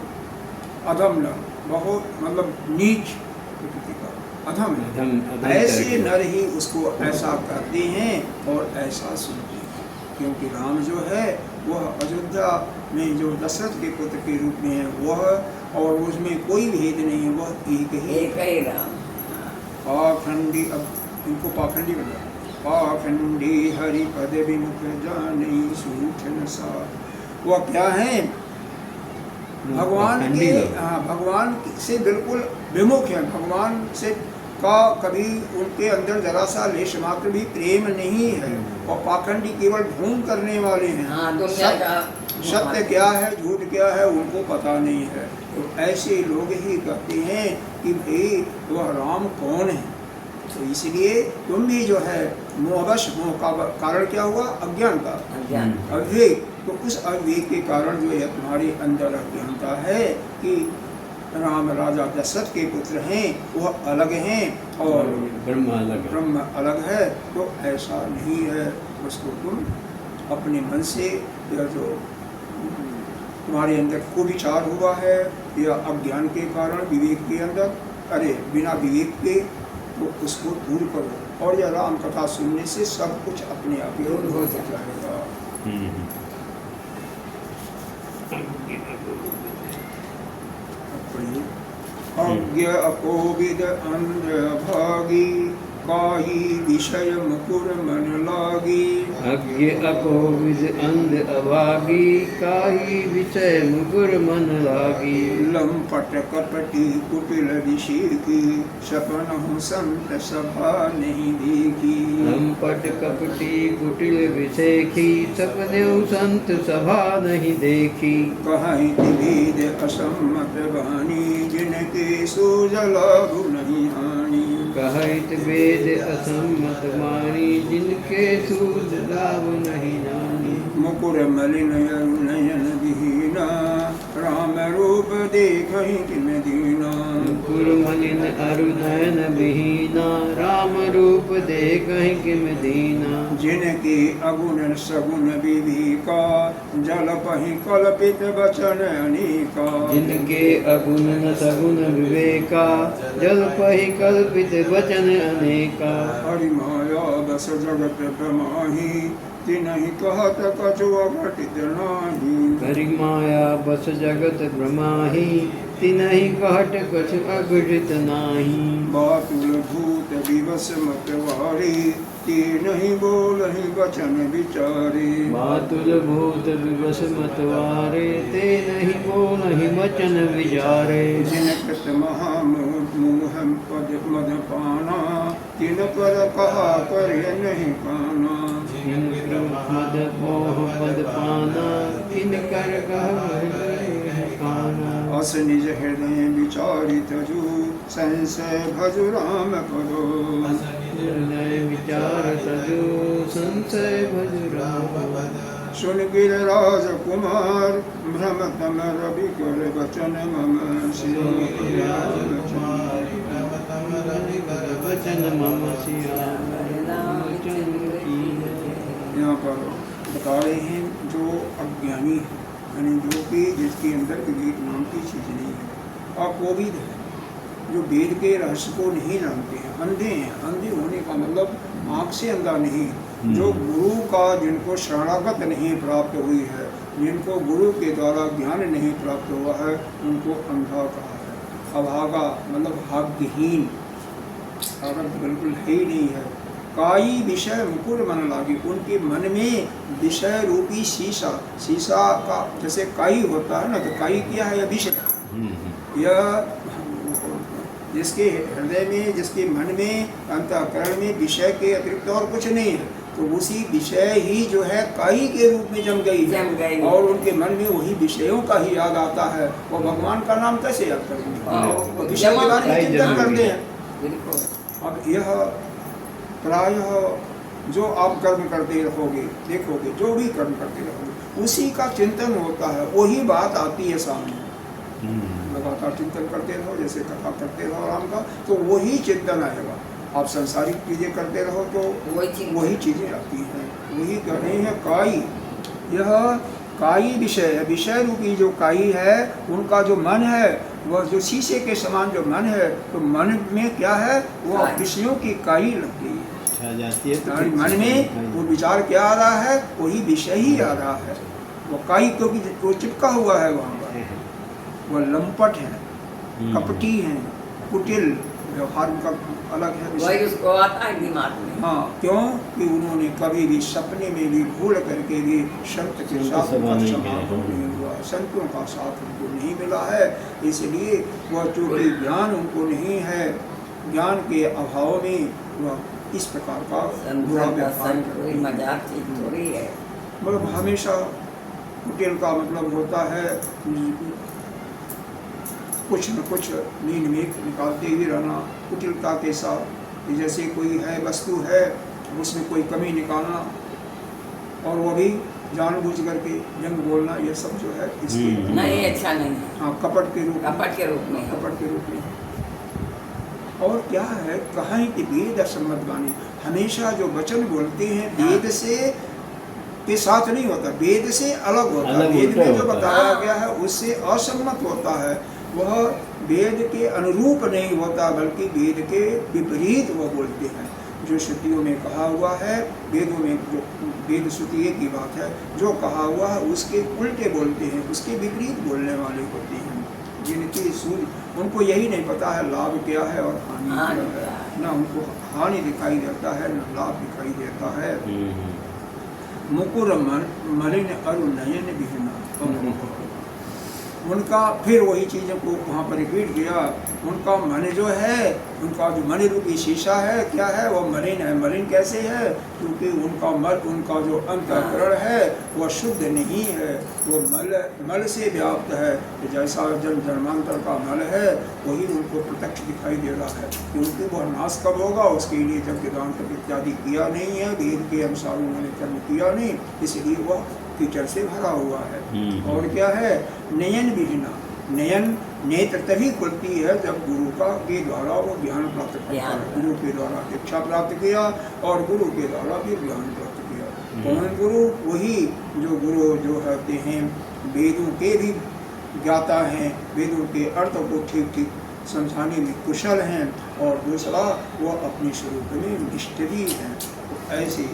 नर, बहुत मतलब नीच प्रकृति का अधम ऐसे नर ही उसको ऐसा करते हैं और ऐसा सुनते हैं। क्योंकि राम जो है वह अयोध्या में जो दशरथ के पुत्र के रूप में है वह, और उसमें कोई भेद नहीं है, वह एक ही राम। पाखंडी, अब इनको पाखंडी बना, पाखंडी हरि पद विमुख जाने सूठ न सा, वह क्या है भगवान के भगवान से बिल्कुल विमुख है, भगवान से का कभी उनके अंदर जरा सा लेश मात्र भी प्रेम नहीं है, और पाखंडी केवल ढोंग करने वाले हैं। हाँ, दुनिया का सत्य क्या है झूठ क्या है उनको पता नहीं है। तो ऐसे लोग ही कहते हैं कि भाई वह राम कौन है। तो इसलिए तुम भी जो है मोहवश, मोह का कारण क्या हुआ? अज्ञान का, अज्ञान। अविवेक। तो उस अविवेक के कारण जो है तुम्हारे अंदर अज्ञानता है कि राम राजा दशरथ के पुत्र हैं, वह अलग हैं और ब्रह्म अलग है। तो ऐसा नहीं है। उसको तुम अपने मन से, या जो तुम्हारे अंदर कुविचार हुआ है या अज्ञान के कारण विवेक के अंदर, अरे बिना विवेक के, तो उसको दूर करो। और यह राम कथा सुनने से सब कुछ अपने आप ही दूर हो जाएगा। अज्ञ अकोविद अंध भागी, काई विषय मुकुर मन लागी। अज्ञ अकोविद अंध अभागी, काई विषय मुकुर मन लागी। लंपट कपटी कुटिल विषेकी, सपन संत सभा नहीं देखी। लंपट कपटी कुटिल विषेखी, सपने संत सभा नहीं देखी। कहीं भेद असम्मत वाणी, जिनके सूझल नहीं हानि। कहत वेद असम्मत वाणी, जिनके सूझ लाभ नहीं जानी। मुकुर मलिन नयन विहीना, राम रूप देखहि किम दीना। मुकुर मलिन अरु नयन विहीना, राम रूप देखहि किम दीना। जिनके अगुण सगुण विवेका, जलपहि कल्पित वचन अनेका। जिनके अगुण न सगुण विवेका, जलपहि कल्पित वचन अनेका। हरि माया बस जगत ब्रह्माहि, तिनहि कहत कछु अघटित नाही। हरि माया बस जगत ब्रह्माहि, तिनहि कहत कछु अघटित नाही। बातुल भूत विवश मतवारी, तिनहि बोलहि वचन विचारे। बातुल भूत विवश मतवारे, ते नहीं बोलहि वचन विचारे। जिन कृत महामोह पद मद पाना, तिन पर कहा कर नहीं पाना। जिन मद मोह पद पाना, तिन कर काना। अस निज हृदय विचारित जू, संशय भजु राम करो। हृदय विचार तजो, संशय भज राम। सुन गिरिराज कुमार, भ्रम तम रवि कर वचन मम वचन मम सियाम। यहाँ पर बता रहे हैं जो अज्ञानी है, यानी जो कि जिसके अंदर विवेक नाम की चीज नहीं है, अकोविद है, जो वेद के रहस्य को नहीं जानते हैं, अंधे हैं। अंधे होने का मतलब आँख से अंधा नहीं, जो गुरु का जिनको शरणागत नहीं प्राप्त हुई है, जिनको गुरु के द्वारा ज्ञान नहीं प्राप्त हुआ है, उनको अंधा कहा है। अभागा मतलब भाग्यहीन, अगर बिल्कुल है ही नहीं है। काई विषय मुकुर मन लागी, उनके मन में विषय रूपी शीशा, शीशा का जैसे काई होता है ना, तो काई क्या है? यह विषय, यह जिसके हृदय में, जिसके मन में, अंतःकरण में विषय के अतिरिक्त और कुछ नहीं है, तो उसी विषय ही जो है काई के रूप में जम गई है। और उनके मन में वही विषयों का ही याद आता है। वो भगवान का नाम कैसे याद करेंगे? तो विषय के बारे में चिंतन करते हैं। अब यह प्रायः जो आप कर्म करते रहोगे, देखोगे, जो भी कर्म करते रहोगे, उसी का चिंतन होता है, वही बात आती है सामने। लगातार चिंतन करते रहो, जैसे कथा करते रहो राम का, तो वही चिंतन आएगा। आप संसारिक चीजें करते रहो तो वही चीजें आती हैं। वही कह रहे हैं काई, यह काई विषय है। विषय रूपी जो काई है, उनका जो मन है, वह जो शीशे के समान जो मन है, तो मन में क्या है? वो विषयों की काई लग गई है। मन में वो विचार क्या आ रहा है? वही विषय ही आ रहा है। वो काई क्योंकि वो चिपका हुआ है वहाँ पर। वह लंपट है, कपटी है, कुटिल, व्यवहार उनका अलग है। वही उसको आता है दिमाग में। हाँ, क्यों कि उन्होंने कभी भी सपने में भी भूल करके भी संत के साथ समागम नहीं हुआ, संतों का साथ उनको नहीं मिला है। इसलिए वह चूँकि ज्ञान उनको नहीं है, ज्ञान के अभाव में वह इस प्रकार का बुरा व्यवहार कोई मजाक चीज थोड़ी है। मतलब हमेशा कुटिल का मतलब होता है कुछ न कुछ नींद में निकालते ही रहना। कुटिलता के साथ जैसे कोई है वस्तु है उसमें कोई कमी निकालना और वो भी जानबूझ करके जंग बोलना, ये सब जो है इसकी नहीं, अच्छा नहीं है। हाँ, कपट के रूप में, कपट के रूप में, कपट के रूप में। और क्या है, कहाँ कि वेद असम्मत वाणी, हमेशा जो वचन बोलते हैं वेद से के साथ नहीं होता, वेद से अलग होता है। वेद में जो बताया गया है उससे असम्मत होता है, वह वेद के अनुरूप नहीं होता बल्कि वेद के विपरीत वो बोलते हैं। जो श्रुतियों में कहा हुआ है, वेदों में जो वेद श्रुति की बात है, जो कहा हुआ है उसके उल्टे बोलते हैं, उसके विपरीत बोलने वाले होते हैं। जिनकी सूझ उनको यही नहीं पता है लाभ क्या है और हानि क्या है, ना उनको हानि दिखाई देता है न लाभ दिखाई देता है। मुकुर मलिन अरु नयन विहीना, उनका फिर वही चीज़ों को वहाँ पर रिपीट किया। उनका मन जो है, उनका जो मन रूपी शीशा है, क्या है, वो मलिन है। मलिन कैसे है, क्योंकि उनका जो अंतःकरण है वह शुद्ध नहीं है, वो मल से व्याप्त है। जैसा जन्मांतर का मल है वही उनको प्रत्यक्ष दिखाई दे रहा है, क्योंकि वह नाश कब होगा उसके लिए जब दान इत्यादि किया नहीं है, वेद के अनुसार उन्होंने कर्म किया नहीं, इसलिए वह कीचड़ से भरा हुआ है। और क्या है, नयन विहीना, नयन नेत्र तभी खुलती है जब गुरु के द्वारा वो ज्ञान प्राप्त किया, गुरु के द्वारा दीक्षा प्राप्त किया और गुरु के द्वारा भी ज्ञान प्राप्त किया। कौन गुरु, वही जो गुरु जो होते हैं वेदों के भी ज्ञाता हैं, वेदों के अर्थ को ठीक ठीक समझाने में कुशल हैं, और दूसरा वो अपने स्वरूप में निष्ठ भी हैं। तो ऐसे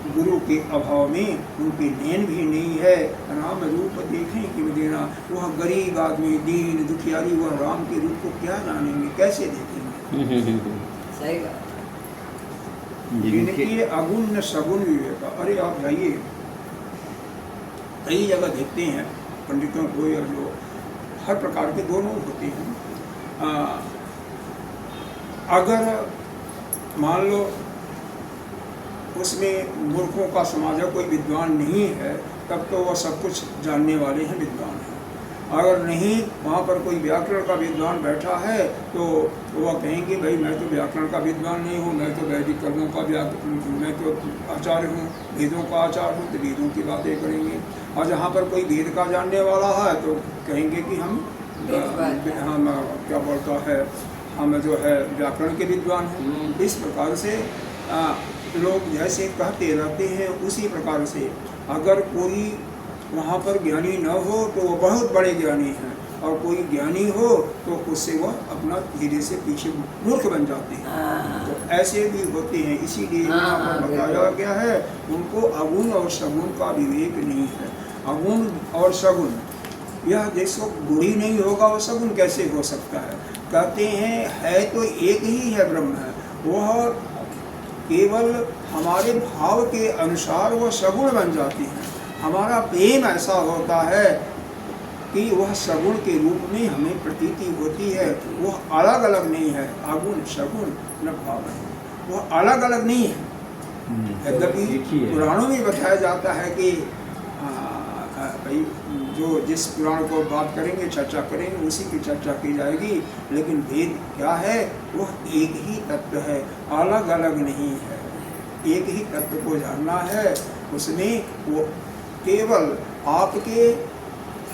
गुरु के अभाव में उनके नयन भी नहीं है। राम रूप देखें कि देना, वह गरीब आदमी दीन दुखियारी वह राम के रूप को क्या जानेंगे, कैसे देखेंगे। सही बात। जिनके अगुण न सगुण विवेक, अरे आप जाइए कई जगह देखते हैं पंडितों को, या जो हर प्रकार के दोनों होते हैं। अगर मान लो उसमें मूर्खों का समाज है, कोई विद्वान नहीं है, तब तो वह सब कुछ जानने वाले हैं, विद्वान हैं। अगर नहीं वहाँ पर कोई व्याकरण का विद्वान बैठा है तो वह कहेंगे भाई मैं तो व्याकरण का विद्वान नहीं हूँ, मैं तो वैदिक कर्मों का मैं तो आचार्य हूँ, वेदों का आचार्य हूँ, तो वेदों की बातें करेंगे। और जहाँ पर कोई वेद का जानने वाला है तो कहेंगे कि हम क्या बोलता है, हम जो है व्याकरण के विद्वान हैं। इस प्रकार से लोग जैसे कहते रहते हैं, उसी प्रकार से अगर कोई वहाँ पर ज्ञानी न हो तो वो बहुत बड़े ज्ञानी हैं, और कोई ज्ञानी हो तो उससे वह अपना धीरे से पीछे मूर्ख बन जाते हैं। तो ऐसे भी होते हैं, इसीलिए यहाँ पर बताया गया है उनको अगुण और सगुण का विवेक नहीं है। अगुण और सगुण, यह जिसको गुण ही नहीं होगा वो सगुण कैसे हो सकता है। कहते हैं है तो एक ही है ब्रह्म है, वह केवल हमारे भाव के अनुसार वह सगुण बन जाती हैं। हमारा प्रेम ऐसा होता है कि वह सगुण के रूप में हमें प्रतीति होती है, वह अलग अलग नहीं है। अगुण सगुण न भाव है, वह अलग अलग नहीं है। यद्यपि पुराणों में बताया जाता है कि भाई जो जिस पुराण को बात करेंगे चर्चा करेंगे उसी की चर्चा की जाएगी, लेकिन वेद क्या है, वह एक ही तत्व है, अलग अलग नहीं है। एक ही तत्व को जानना है, उसमें वो केवल आपके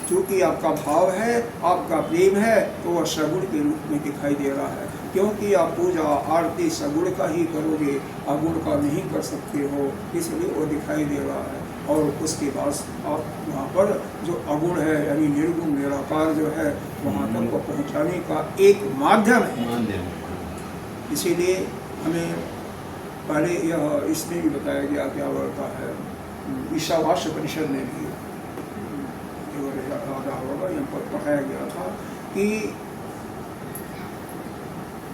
चूँकि आपका भाव है, आपका प्रेम है, तो वह सगुण के रूप में दिखाई दे रहा है। क्योंकि आप पूजा आरती सगुण का ही करोगे, अगुण का नहीं कर सकते हो, इसलिए वो दिखाई दे रहा है। और उसके बाद आप वहाँ पर जो अगुण है यानी निर्गुण निराकार जो है वहाँ तक को पहुँचाने का एक माध्यम है। इसीलिए हमें पहले यह इसमें भी बताया गया, क्या बोलता है, ईशावास्य परिषद में भी याद होगा यहाँ पर पढ़ाया गया था कि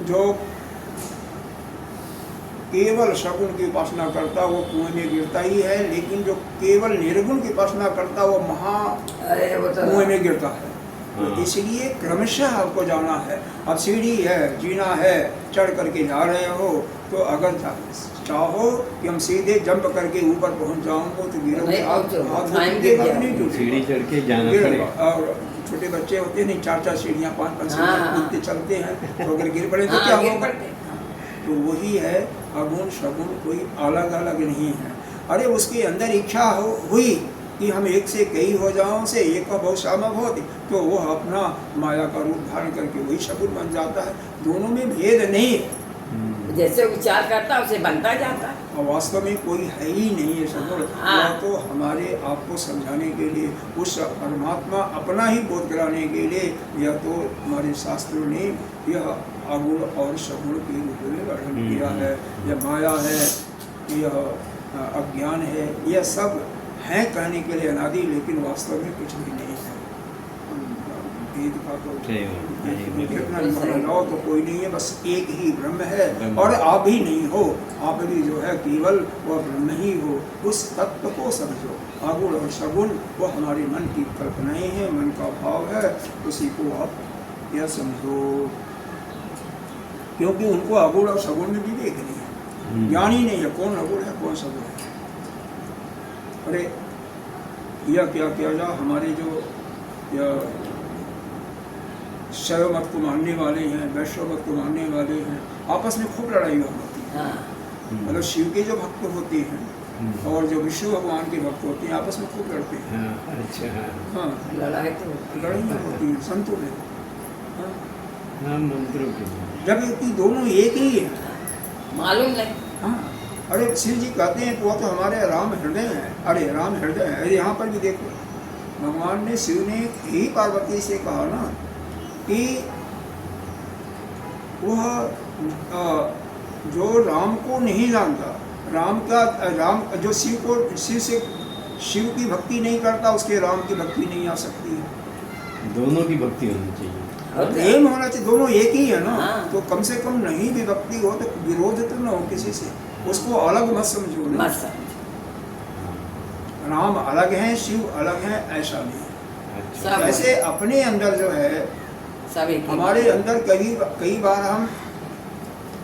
जो केवल सगुण की उपासना करता वो कुएं में गिरता ही है, लेकिन जो केवल निर्गुण की उपासना करता वो अरे वो तो कुएं में गिरता है। तो हाँ। इसलिए क्रमशः आपको जाना है। अब सीढ़ी है, जीना है, चढ़ करके जा रहे हो, तो अगर चाहो कि हम सीधे जंप करके ऊपर पहुंच जाऊंगा तो गिरोगे, नहीं हाथ पहुंचोगे, हाथ टाइम टूटेगा, गिर नहीं जाएगा। सीढ़ी टूटेगा, चढ़ के जाना गिरेगा। पड़ेगा। और छोटे बच्चे होते हैं नहीं, 4-4 सीढ़ियाँ 5-5 सीढ़ियाँ हाँ। कूदते चलते हैं, तो अगर गिर पड़े तो हाँ, क्या गिर होगा? पड़ते। तो वही है, अगुण सगुण कोई अलग अलग नहीं है। अरे उसके अंदर इच्छा हुई कि हम एक से कई हो जाओ, से एक का बहुत सामव होते, तो वो अपना माया का रूप धारण करके वही सगुण बन जाता है। दोनों में भेद नहीं है, जैसे विचार करता उसे बनता जाता है। और वास्तव में कोई है ही नहीं है सगुण। हाँ। या तो हमारे आपको समझाने के लिए, उस परमात्मा अपना ही बोध कराने के लिए, या तो हमारे शास्त्रों ने यह अगुण और सगुण के रूप में वर्णन किया है। यह माया है, यह अज्ञान है, यह सब है कहने के लिए अनादि, लेकिन वास्तव में कुछ भी नहीं है। भेद का तो देखना जाओ तो कोई नहीं है, बस एक ही ब्रह्म है। और आप ही नहीं हो, आप भी जो है केवल वह ब्रह्म ही हो। उस तत्व को समझो। अगुण और सगुण वो हमारे मन की कल्पनाएं हैं, मन का भाव है, उसी को आप यह समझो। क्योंकि उनको अगुण और सगुण में विवेक नहीं है, ज्ञान ही नहीं है कौन अगुण है कौन सगुण है। अरे यह क्या किया जाए, हमारे जो यह शैव मत को मानने वाले हैं, वैष्णव मत को मानने वाले हैं, आपस में खूब लड़ाई होती है। हाँ। मतलब शिव के जो भक्त होते हैं और जो विष्णु भगवान के भक्त होते हैं, आपस में खूब लड़ते हैं। अच्छा। हाँ, लड़ाई तो होती है। लड़ाइयाँ होती हैं संतों में। हाँ, हाँ, मंत्रों के लिए। जबकि दोनों एक ही है। मालूम नहीं। हाँ, अरे शिव जी कहते हैं कि वो तो हमारे राम हृदय हैं। अरे राम हृदय है, अरे यहाँ पर भी देखो, भगवान ने, शिव ने ही पार्वती से कहा ना कि वह जो राम को नहीं जानता, राम जो शिव की भक्ति नहीं करता, उसके राम की भक्ति नहीं आ सकती है। दोनों की भक्ति होनी चाहिए। और प्रेम होना चाहिए, दोनों एक ही है ना। हाँ। तो कम से कम नहीं भी भक्ति हो तो विरोध तो न हो किसी से, उसको अलग मत समझो। मत समझ। राम अलग है, शिव अलग है, ऐसा नहीं है। अच्छा। सब ऐसे अपने अंदर जो है, सब एक ही। हमारे अंदर कई बार हम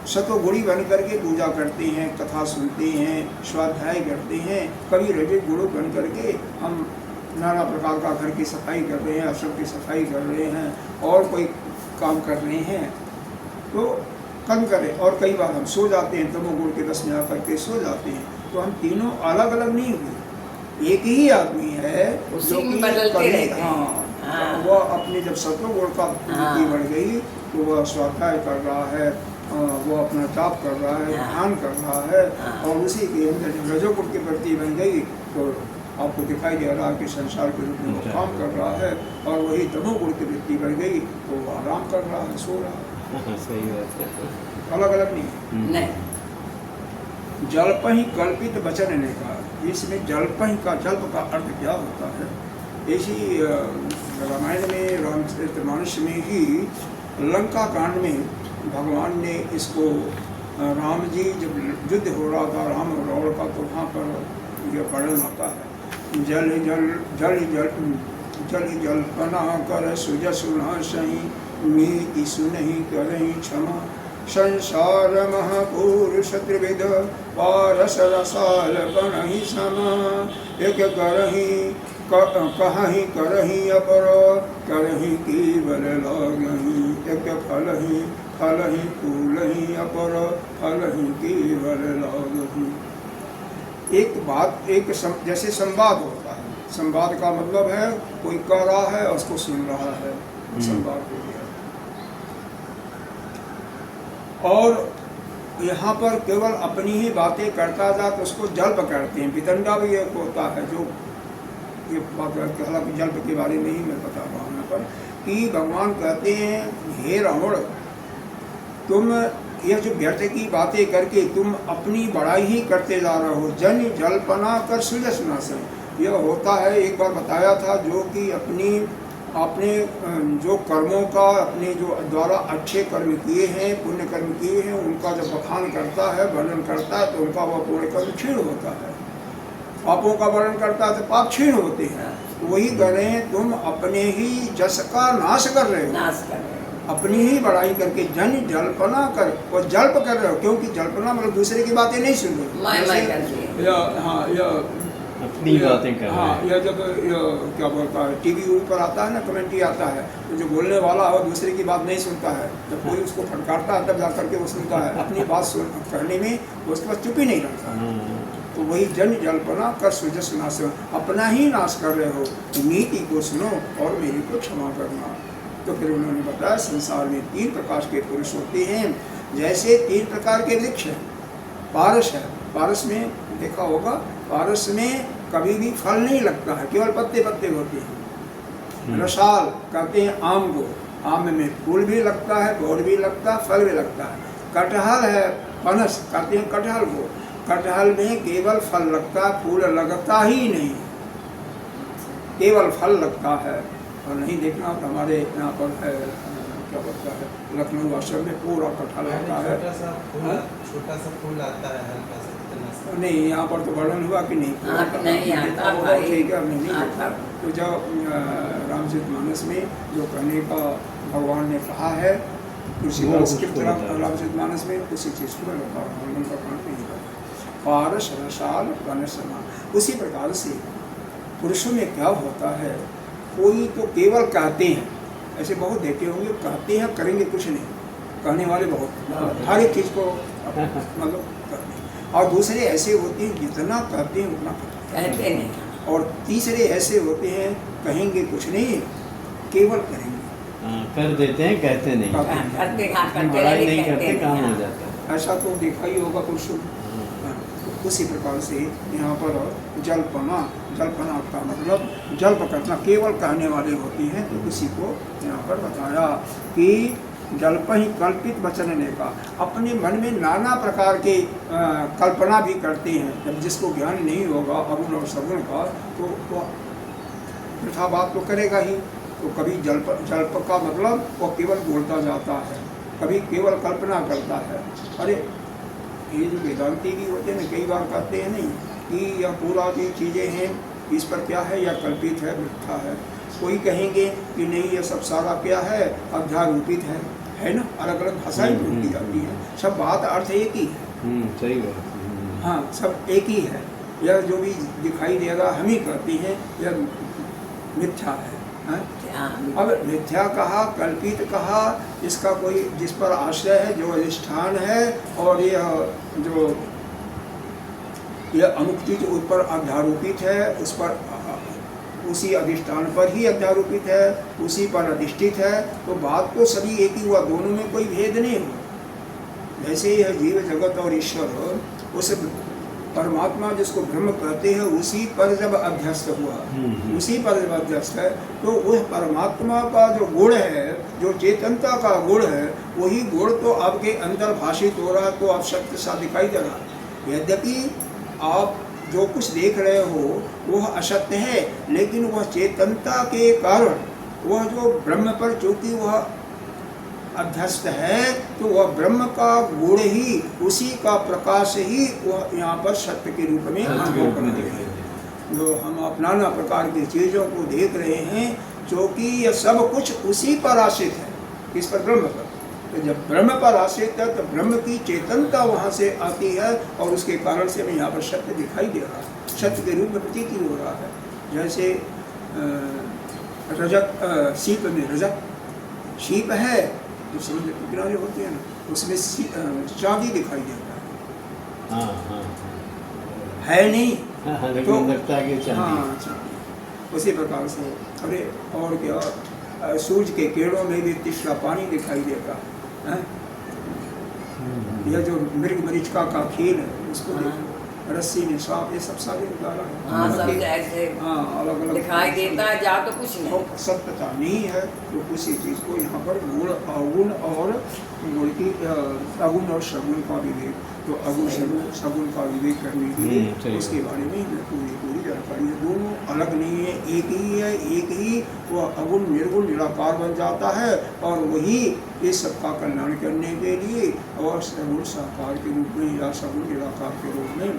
सतोगुणी बन करके पूजा करते हैं, कथा सुनते हैं, स्वाध्याय करते हैं। कभी रजत गुरु बन करके हम नाना प्रकार का घर की सफाई कर रहे हैं, आश्रम की सफाई कर रहे हैं, और कोई काम कर रहे हैं, तो कर्म करें। और कई बार हम सो जाते हैं, तमोगुण के बस में आकर के सो जाते हैं। तो हम तीनों अलग अलग नहीं हुए, एक ही आदमी है उसी जो में कि बदलते कभी, रहते हैं। हाँ, हाँ। वह अपने जब सत्वगुण का हाँ। वृत्ति बढ़ गई तो वह स्वाध्याय कर रहा है, वो अपना जाप कर रहा है, हाँ। ध्यान कर रहा है। हाँ। और उसी के अंदर जब रजोगुण की वृत्ति बन गई तो आपको दिखाई दे रहा है कि संसार के रूप में वो काम कर रहा है। और वही तमोगुण की वृत्ति बढ़ गई तो वो आराम कर रहा है, सो रहा है। सही बात है। अलग अलग नहीं। नहीं। जल्पहि कल्पित वचन ने कहा, इसमें जल्पहि का, जल्प का अर्थ क्या होता है? इसी रामायण में, रामचरितमानस में ही लंका कांड में भगवान ने इसको, राम जी जब युद्ध हो रहा था राम और रावण का, तो वहाँ पर यह वर्णन आता है, जल जल जल जल जल जल्पना कर सुजसु नाशहि, नीति सुनहि करहि क्षमा, संसार महापुरुष त्रिविध पारस रसाल बनहि समा, एक करहि कहि करहि अपर, करहि केवल लागहि, एक फलहि फलहि फूलहि अपर, फलहि केवल लागहि। एक बात, जैसे संवाद होता है, संवाद का मतलब है कोई कह रहा है और उसको सुन रहा है, संवाद हो गया। और यहाँ पर केवल अपनी ही बातें करता जा तो उसको जल्प करते हैं। वितंडा भी एक होता है, जो ये बात, हालांकि जल्प के बारे में ही मैं बता रहा हूँ यहाँ पर, कि भगवान कहते हैं, हे रावण, तुम यह जो व्यर्थ की बातें करके तुम अपनी बड़ाई ही करते जा रहे हो। जन जल्पना कर सुजस नाशय, यह होता है, एक बार बताया था, जो कि अपनी अपने जो कर्मों का, अपने जो द्वारा अच्छे कर्म किए हैं, पुण्य कर्म किए हैं, उनका जब बखान करता है, वर्णन करता है, तो उनका वह पुण्य कर्म क्षीण होता है। पापों का वर्णन करता है तो पाप क्षीण होते हैं। वही कह रहे हैं, तुम अपने ही जस का नाश कर रहे हो, नाश कर रहे हो। अपनी ही बड़ाई करके जन जल्पना कर, और जल्प कर रहे हो, क्योंकि जल्पना मतलब दूसरे की बातें नहीं सुन रहे। मैं करके या अपनी बातें कर रहे हाँ, हैं। या जब क्या बोलता है, टीवी ऊपर आता है ना, कमेंट्री आता है, तो जो बोलने वाला है वो दूसरे की बात नहीं सुनता है। जब कोई उसको फटकारता है तब जा करके वो सुनता है, अपनी बात करने में वो उसके पास चुप ही नहीं रहता है। तो वही जन जल्पना कर सुजस नाश, अपना ही नाश कर रहे हो, नीति को सुनो और मेरी को क्षमा करना। तो फिर उन्होंने बताया, संसार में 3 प्रकार के पुरुष होते हैं। जैसे 3 प्रकार के वृक्ष हैं। पारस है, पारस में देखा होगा, पारस में कभी भी फल नहीं लगता है, केवल पत्ते पत्ते होते हैं। रसाल कहते हैं आम को, आम में फूल भी लगता है, बोर भी लगता है, फल भी लगता है। कटहल है, पनस कहते हैं कटहल को, कटहल में केवल फल लगता है, फूल लगता ही नहीं, केवल फल लगता है। और नहीं देखना तो हमारे यहाँ पर है, क्या बोलता है, लखनऊ आश्रम में पूरा कटहल होता है। छोटा सा फूल आता है, हल्का सा, इतना सा। नहीं, यहाँ पर तो वर्णन हुआ कि नहीं? नहीं आता वो भाई। ठीक है, हमने नहीं आता। देखा। तो जब रामचरितमानस में जो कहने का भगवान ने कहा है, उसी वो का उसको स्क्रिप्ट बताया। रामचरितमानस में उसी चीज़ को मैं बता रहा हूँ, उनका कारण नहीं है। पारस रसाल वनसना, उसी प्रकार से पुरुषों में क्या होता है, कोई तो केवल कहते हैं, ऐसे बहुत देखे होंगे, कहते हैं करेंगे कुछ नहीं, कहने वाले बहुत, हर एक चीज़ को मतलब करते हैं। और दूसरे ऐसे होते हैं, जितना कहते हैं उतना कहते नहीं। और तीसरे ऐसे होते हैं, कहेंगे कुछ नहीं, केवल करेंगे, कर देते हैं, कहते नहीं। करते बड़ाई नहीं कहते करते, काम हो नहीं। जाता है। ऐसा तो देखा ही होगा पुरुषों में। उसी प्रकार से यहाँ पर जल्पना, जल्पना का मतलब जल्प करना, केवल कहने वाले होते हैं। तो उसी को यहाँ पर बताया कि जल्प ही कल्पित वचन ने का, अपने मन में नाना प्रकार के कल्पना भी करते हैं। जब जिसको ज्ञान नहीं होगा अरुण और सगुण का, तो वो वृथा बात तो करेगा ही। तो कभी जल्प का मतलब वो केवल बोलता जाता है, कभी केवल कल्पना करता है। अरे ये जो वेदांती भी होते हैं ना, कई बार कहते हैं नहीं कि यह पूरा जो चीज़ें हैं, इस पर क्या है, या कल्पित है, मिथ्या है। कोई कहेंगे कि नहीं, ये सब सारा क्या है, अध्यारोपित है ना, अलग अलग भाषाएं ढूंढी जाती हैं, सब बात अर्थ एक ही है। सही बात। हाँ, सब एक ही है। यह जो भी दिखाई दे रहा हम ही कहते हैं यह मिथ्या है। अब मिथ्या कहा, कल्पित कहा, इसका कोई जिस पर आश्रय है, जो अधिष्ठान है, और यह जो यह अमुक्ति जो उस पर अध्यारोपित है, उस पर उसी अधिष्ठान पर ही अध्यारोपित है, उसी पर अधिष्ठित है। तो बात तो सभी एक ही हुआ, दोनों में कोई भेद नहीं हुआ। जैसे यह जीव जगत और ईश्वर, उस परमात्मा जिसको ब्रह्म कहते हैं, उसी पर जब अध्यस्त हुआ, उसी पर जब अध्यस्त है, तो वह परमात्मा का जो गुण है, जो चेतनता का गुण है, वही गुण तो आपके अंदर भाषित हो रहा है, तो आप सत्य सा दिखाई दे रहा है। यद्यपि आप जो कुछ देख रहे हो वह असत्य है, लेकिन वह चेतनता के कारण, वह जो ब्रह्म पर चूंकि वह अध्यस्त है, तो वह ब्रह्म का गुण ही, उसी का प्रकाश ही वह यहाँ पर सत्य के रूप में अनुभव कर रहे हैं। जो हम अपना नाना प्रकार की चीज़ों को देख रहे हैं, क्योंकि यह सब कुछ उसी पर आश्रित है, किस पर, ब्रह्म पर। तो जब ब्रह्म पर आश्रित है, तो ब्रह्म की चेतनता वहाँ से आती है, और उसके कारण से हमें यहाँ पर सत्य दिखाई दे रहा है, सत्य के रूप में प्रतीत हो रहा है। जैसे रजत, सीप में रजत सीप है, जो समुद्र के किनारे होते हैं ना, उसमें चांदी दिखाई देता है नहीं, तो लगता है कि हाँ चांदी। उसी प्रकार से अरे और क्या, सूरज के किरणों में भी तीसरा पानी दिखाई देता है। यह जो मृग मरीचिका का खेल है, उसको देखो, रस्सी में सांप, ये सब सारे उदाहरण सब ऐसे अलग अलग दिखाई देता है, जा तो कुछ नहीं, सत्यता नहीं है। तो उसी चीज़ को यहाँ पर गुण अवगुण और बोल की अगुण और सगुण का विवेक, तो अगुण सगुण का विवेक करने के लिए उसके बारे में पूरी जानकारी है। दोनों अलग नहीं है, एक ही है, एक ही वो अगुण निर्गुण निराकार बन जाता है और वही इस सबका कल्याण करने के लिए और सगुण साकार के रूप में या सगुण निराकार के रूप में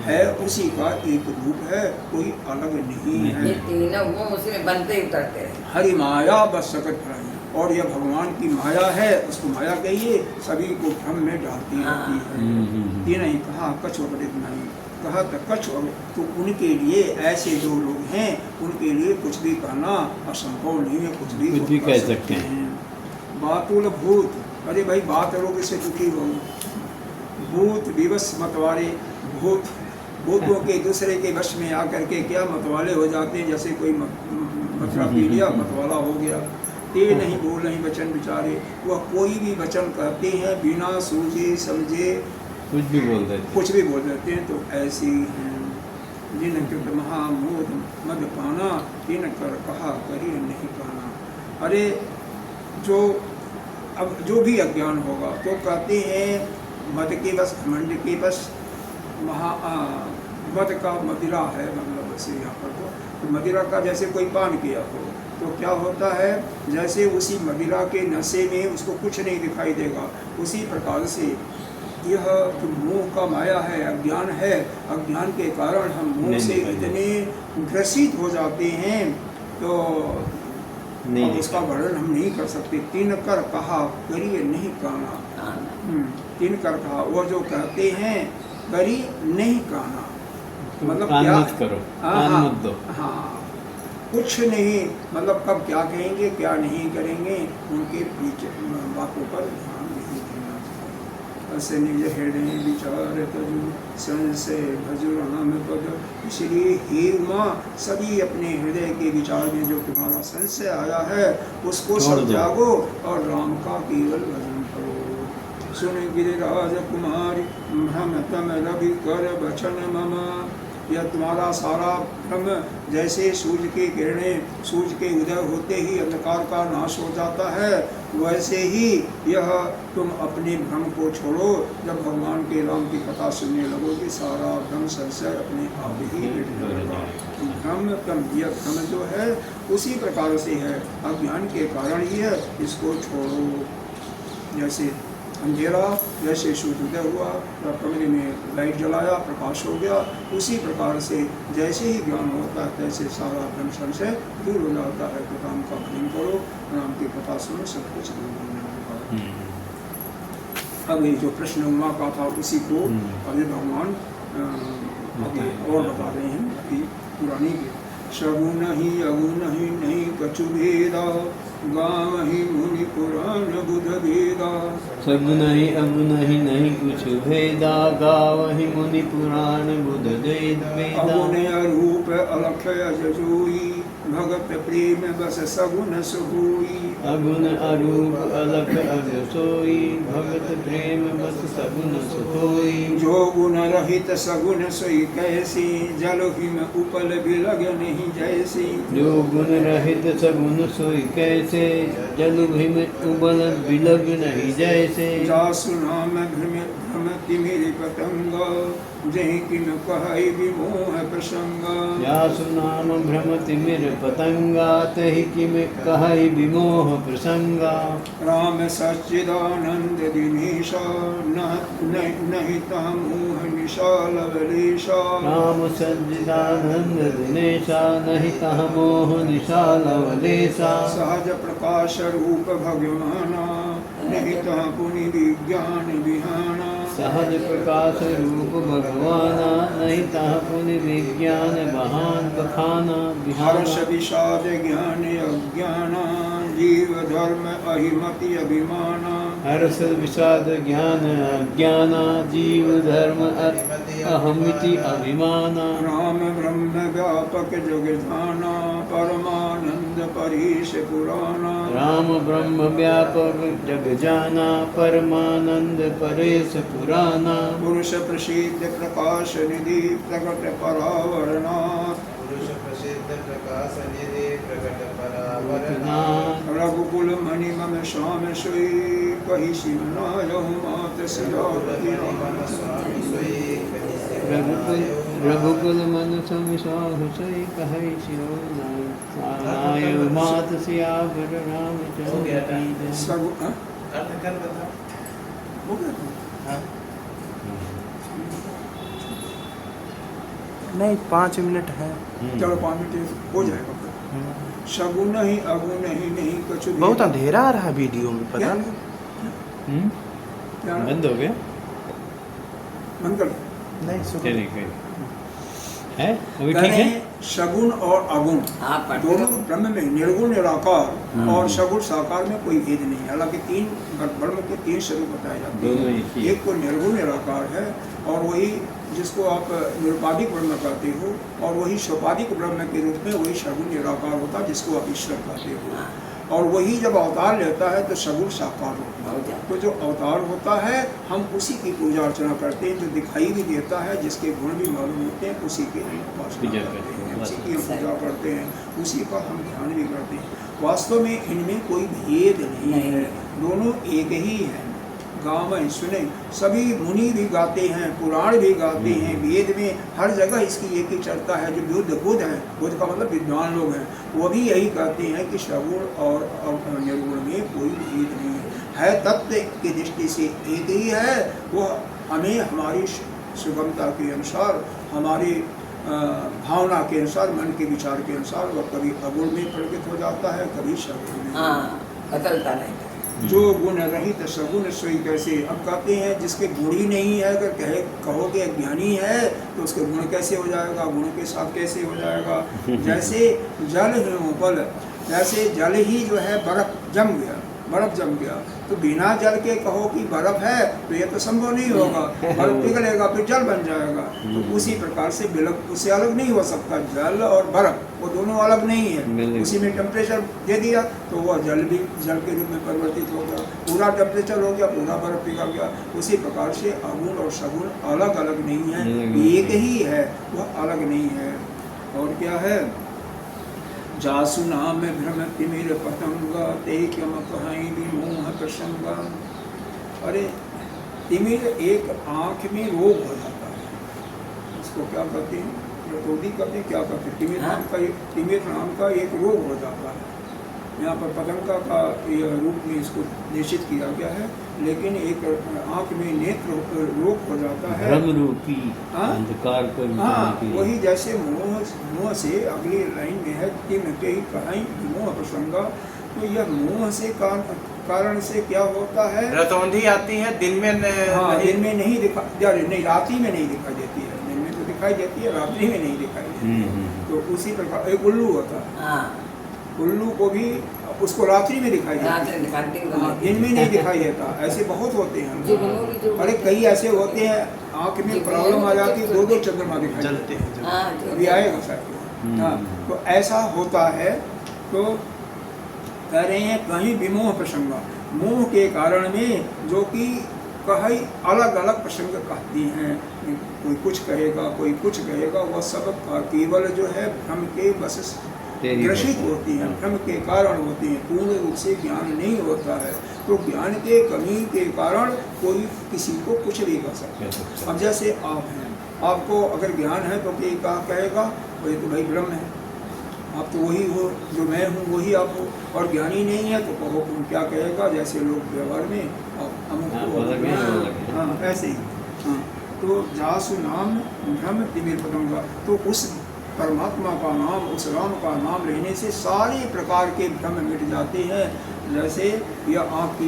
है, उसी का एक रूप है, कोई अलग नहीं है। ये तीनों गुण उसमें बनते ही उतरते हैं। हरि माया बस सकत भ्रम, और यह भगवान की माया है, उसको माया कहिए, सभी को भ्रम में डालती रहती है। ये नहीं कहा कछ अपरित नहीं, कहा कछ, तो उनके लिए ऐसे जो लोग हैं उनके लिए कुछ भी कहना असंभव नहीं है, कुछ भी कह सकते हैं। बातुल भूत, अरे भाई बात रोग से दुखी हो, भूत विवश मतवारे, भूतों के दूसरे के वश में आकर के क्या मतवाले हो जाते हैं, जैसे कोई मतला पी लिया मतवाला हो गया। ते नहीं बोल नहीं वचन विचारे, वह कोई भी वचन कहते हैं बिना सूझे समझे, कुछ भी बोल देते हैं। तो ऐसे ही हैं जिन कृत महामोद मद पाना, तिन कर कहा करी नहीं कहना। अरे जो अब जो भी अज्ञान होगा तो कहते हैं मद के बस, घमंड के बस, मद का मदिरा है, मतलब से यहाँ पर तो मदिरा का जैसे कोई पान किया हो तो क्या होता है, जैसे उसी मदिरा के नशे में उसको कुछ नहीं दिखाई देगा, उसी प्रकार से यह जो मोह का माया है, अज्ञान है, अज्ञान के कारण हम मोह से इतने ग्रसित हो जाते हैं तो अब उसका वर्णन हम नहीं कर सकते। तीन कर कहा करिए नहीं कहना, तीन कर कहा, वो जो कहते हैं करी नहीं कहना, मतलब क्या करो, हाँ कुछ नहीं, मतलब कब क्या कहेंगे क्या नहीं करेंगे उनके पीछे बातों पर ध्यान नहीं देना चाहिए। ऐसे निज हृदय विचार तजु संशय भजु राम पद, इसलिए हे उमा सभी अपने हृदय के विचार में जो तुम्हारा संशय आया है उसको सब त्यागो और राम का केवल भजन करो। सुन गिरिराज कुमारी भ्रम तम रवि कर बचन मम, यह तुम्हारा सारा भ्रम जैसे सूर्य की किरणें सूर्य के उदय होते ही अंधकार का नाश हो जाता है, वैसे ही यह तुम अपने भ्रम को छोड़ो। जब भगवान के राम की कथा सुनने लगोगे सारा भ्रम संशय अपने आप ही मिट जाएगा। यह भ्रम जो है उसी प्रकार से है, अज्ञान के कारण ही है, इसको छोड़ो। जैसे अंधेरा, जैसे सूर्योदय हुआ या कमरे में लाइट जलाया प्रकाश हो गया, उसी प्रकार से जैसे ही ज्ञान होता है तैसे सारा भ्रम संशय दूर हो जाता है। तो राम का भजन करो, राम की कथा सुनो, सब कुछ दूर होने लगेगा। अब ये जो प्रश्न उमा का था उसी को अभी भगवान और बता रहे हैं अभी पुरानी के। सगुन ही अगुन ही नहीं कछु भेदा, गाँव ही मुनि पुराण बुध वेदा। सगुन ही अगुन ही नहीं कुछ भेदा, गाँव ही मुनि पुराण बुध वेदा। अगुन अरूप अलख अजोई, भगत प्रेम बस सगुन सोई। अगुन अरूप अलख अजसोई, भगत प्रेम बस सगुन सोई। जो गुण रहित सगुन सोई कैसी, जल हिम उपल बिलग नहीं जैसी। जो गुण रहित सगुन सोई कैसे, जल हिम उबल बिलग नहीं जैसे। जासु नाम भ्रम तिमिर पतंग, जहि किन कहई विमोह प्रसंग। जासु नाम भ्रम तिमिर पतंगा, तहि किम कहई विमोह प्रसंगा। राम सच्चिदानंद दिनेशा, नहीं तह मोह निशाल वलेशा। राम सच्चिदानंद दिनेशा, नहीं तह मोह निशाल वलेशा। सहज प्रकाश रूप भगवाना, नहीं तह पुनि विज्ञान विहाना। सहज प्रकाश रूप भगवाना, नहीं तह पुनि विज्ञान बहान बखाना। हर्ष विषाद ज्ञान अज्ञाना, जीव धर्म अहिमति अभिमाना। हर्ष विषाद ज्ञान अज्ञाना, जीव धर्म अहमिति अभिमाना। राम ब्रह्म व्यापक जग जाना, परमानंद परेश पुराना। राम ब्रह्म व्यापक जग जाना, परमानंद परेश पुराना। पुरुष प्रसिद्ध प्रकाश निधि प्रकट परावरनाथ। पुरुष प्रसिद्ध प्रकाश निधि प्रकट परावरनाथ। रघुकुल मणि मम श्याम सोई कही सिमनायहु मात सियापति रघुकुल मन सम सोई कहै सिरनाय मात सियावर रामचंद्र की जय। सब अर्थ कर बता। हो गया हाँ। नहीं 5 मिनट है। चलो 5 मिनट हो जाएगा। शगुन ही अगुन ही नहीं कछु बहुत अंधेरा आ रहा है वीडियो में, पता क्या? नहीं। क्या? बंद हो गया बंद कर नहीं सुनो। चलिए कोई है अभी कह ठीक रहे है। हैं शगुन और अगुण हाँ, पढ़ते दोनों रहो। ब्रह्म में निर्गुण निराकार और सगुण साकार में कोई भेद नहीं है। हालांकि ब्रह्म के 3 स्वरूप बताए जाते दोनों हैं। एक ही है। एक तो निर्गुण निराकार है और वही जिसको आप निरुपाधिक ब्रह्म कहते हो, और वही सोपाधिक ब्रह्म के रूप में वही सगुण निराकार होता है जिसको आप ईश्वर कहते हो। और वही जब अवतार लेता है तो सगुण साकार होता है। बहुत ज्यादा। तो जो अवतार होता है हम उसी की पूजा अर्चना करते हैं, जो दिखाई भी देता है, जिसके गुण भी मालूम होते हैं, उसी की हम उपासना पूजा करते करते हैं, हैं। उसी की हम पूजा करते हैं, उसी का हम ध्यान भी करते हैं। वास्तव में इनमें कोई भेद नहीं है, दोनों एक ही है। गावें सुने सभी मुनि भी गाते हैं, पुराण भी गाते हैं, वेद में हर जगह इसकी एक ही चर्चा है। जो बुद्ध है, बुद्ध का मतलब विद्वान लोग हैं, वो भी यही कहते हैं कि सगुण और निर्गुण में कोई भेद नहीं है, तत्व की दृष्टि से एक ही है। वो हमें हमारी सुगमता के अनुसार, हमारी भावना के अनुसार, मन के विचार के अनुसार वह कभी अगुण में प्रकट हो जाता है, कभी सगुण में। हाँ, बदलता नहीं। जो गुण रहित सगुण सोई कैसे। अब कहते हैं जिसके गुण ही नहीं है, अगर कहोगे अज्ञानी है तो उसके गुण कैसे हो जाएगा, गुण के साथ कैसे हो जाएगा। जैसे जल हिमोपल, जैसे जल ही जो है बर्फ जम गया, तो बिना जल के कहो कि बर्फ है तो ये तो संभव नहीं होगा। बर्फ पिघलेगा फिर जल बन जाएगा। तो उसी प्रकार से उससे अलग नहीं हो सकता। जल और बर्फ वो दोनों अलग नहीं है। उसी में टेम्परेचर दे दिया तो वह जल भी जल के रूप में परिवर्तित हो गया, पूरा टेम्परेचर हो गया, पूरा बर्फ पिघल गया। उसी प्रकार से अगुण और सगुण अलग अलग नहीं है, एक ही है, वह अलग नहीं है। और क्या है, जासु नाम भ्रम तिमिर पतंग ते कम कहीं विमोह प्रसंग। अरे तिमिर एक आँख में रोग हो जाता है, इसको क्या कहते हैं, रतौदी कहते हैं, क्या कहते हैं, तिमिर नाम का एक रोग हो जाता है। यहाँ पर पतंगा का रूप में इसको निश्चित किया गया है, लेकिन एक आँख में नेत्र रोग हो जाता है, भ्रम रूपी अंधकार को हाँ, वही जैसे मोह से अगली लाइन में है तिम के ही कहीं मोह प्रसंग। तो यह मोह से कारण से क्या होता है, रतौंधी आती है दिन में हाँ, दिन में नहीं नहीं, रात्रि में नहीं दिखाई देती है। दिन में तो दिखाई देती है, रात्रि में नहीं दिखाई देती है। तो उसी प्रकार एक उल्लू होता है, हाँ, उल्लू को भी उसको रात्रि में दिखाई देता है, दिन में नहीं दिखाई देता। ऐसे बहुत होते हैं। अरे कई ऐसे होते हैं आँख में प्रॉब्लम आ जाती है, 2-2 चंद्रमा दिखाई जलते हैं। अभी आएगा शायद। हाँ, तो ऐसा होता है। तो कह रहे हैं कहीं विमोह प्रसंग, मोह के कारण में जो कि कई अलग अलग प्रसंग कहती हैं, कोई कुछ कहेगा, कोई कुछ कहेगा, वह सब केवल जो है भ्रम के बस ग्रसित होती हैं, भ्रम के कारण होती हैं, पूर्ण रूप से ज्ञान नहीं होता है। तो ज्ञान के कमी के कारण कोई किसी को कुछ भी कर सकता है। अब जैसे आप हैं, आपको अगर ज्ञान है तो कोई कहेगा वही तो भाई ब्रह्म है, आप तो वही हो जो मैं हूँ, वही आप हो। और ज्ञानी नहीं है तो कहो क्या कहेगा, जैसे लोग व्यवहार में अमुक हाँ ऐसे ही। हाँ, तो जासु नाम भ्रम तिमिर पतंगा। तो उस परमात्मा का नाम, उस राम का नाम लेने से सारे प्रकार के भ्रम मिट जाते हैं। जैसे यह आँख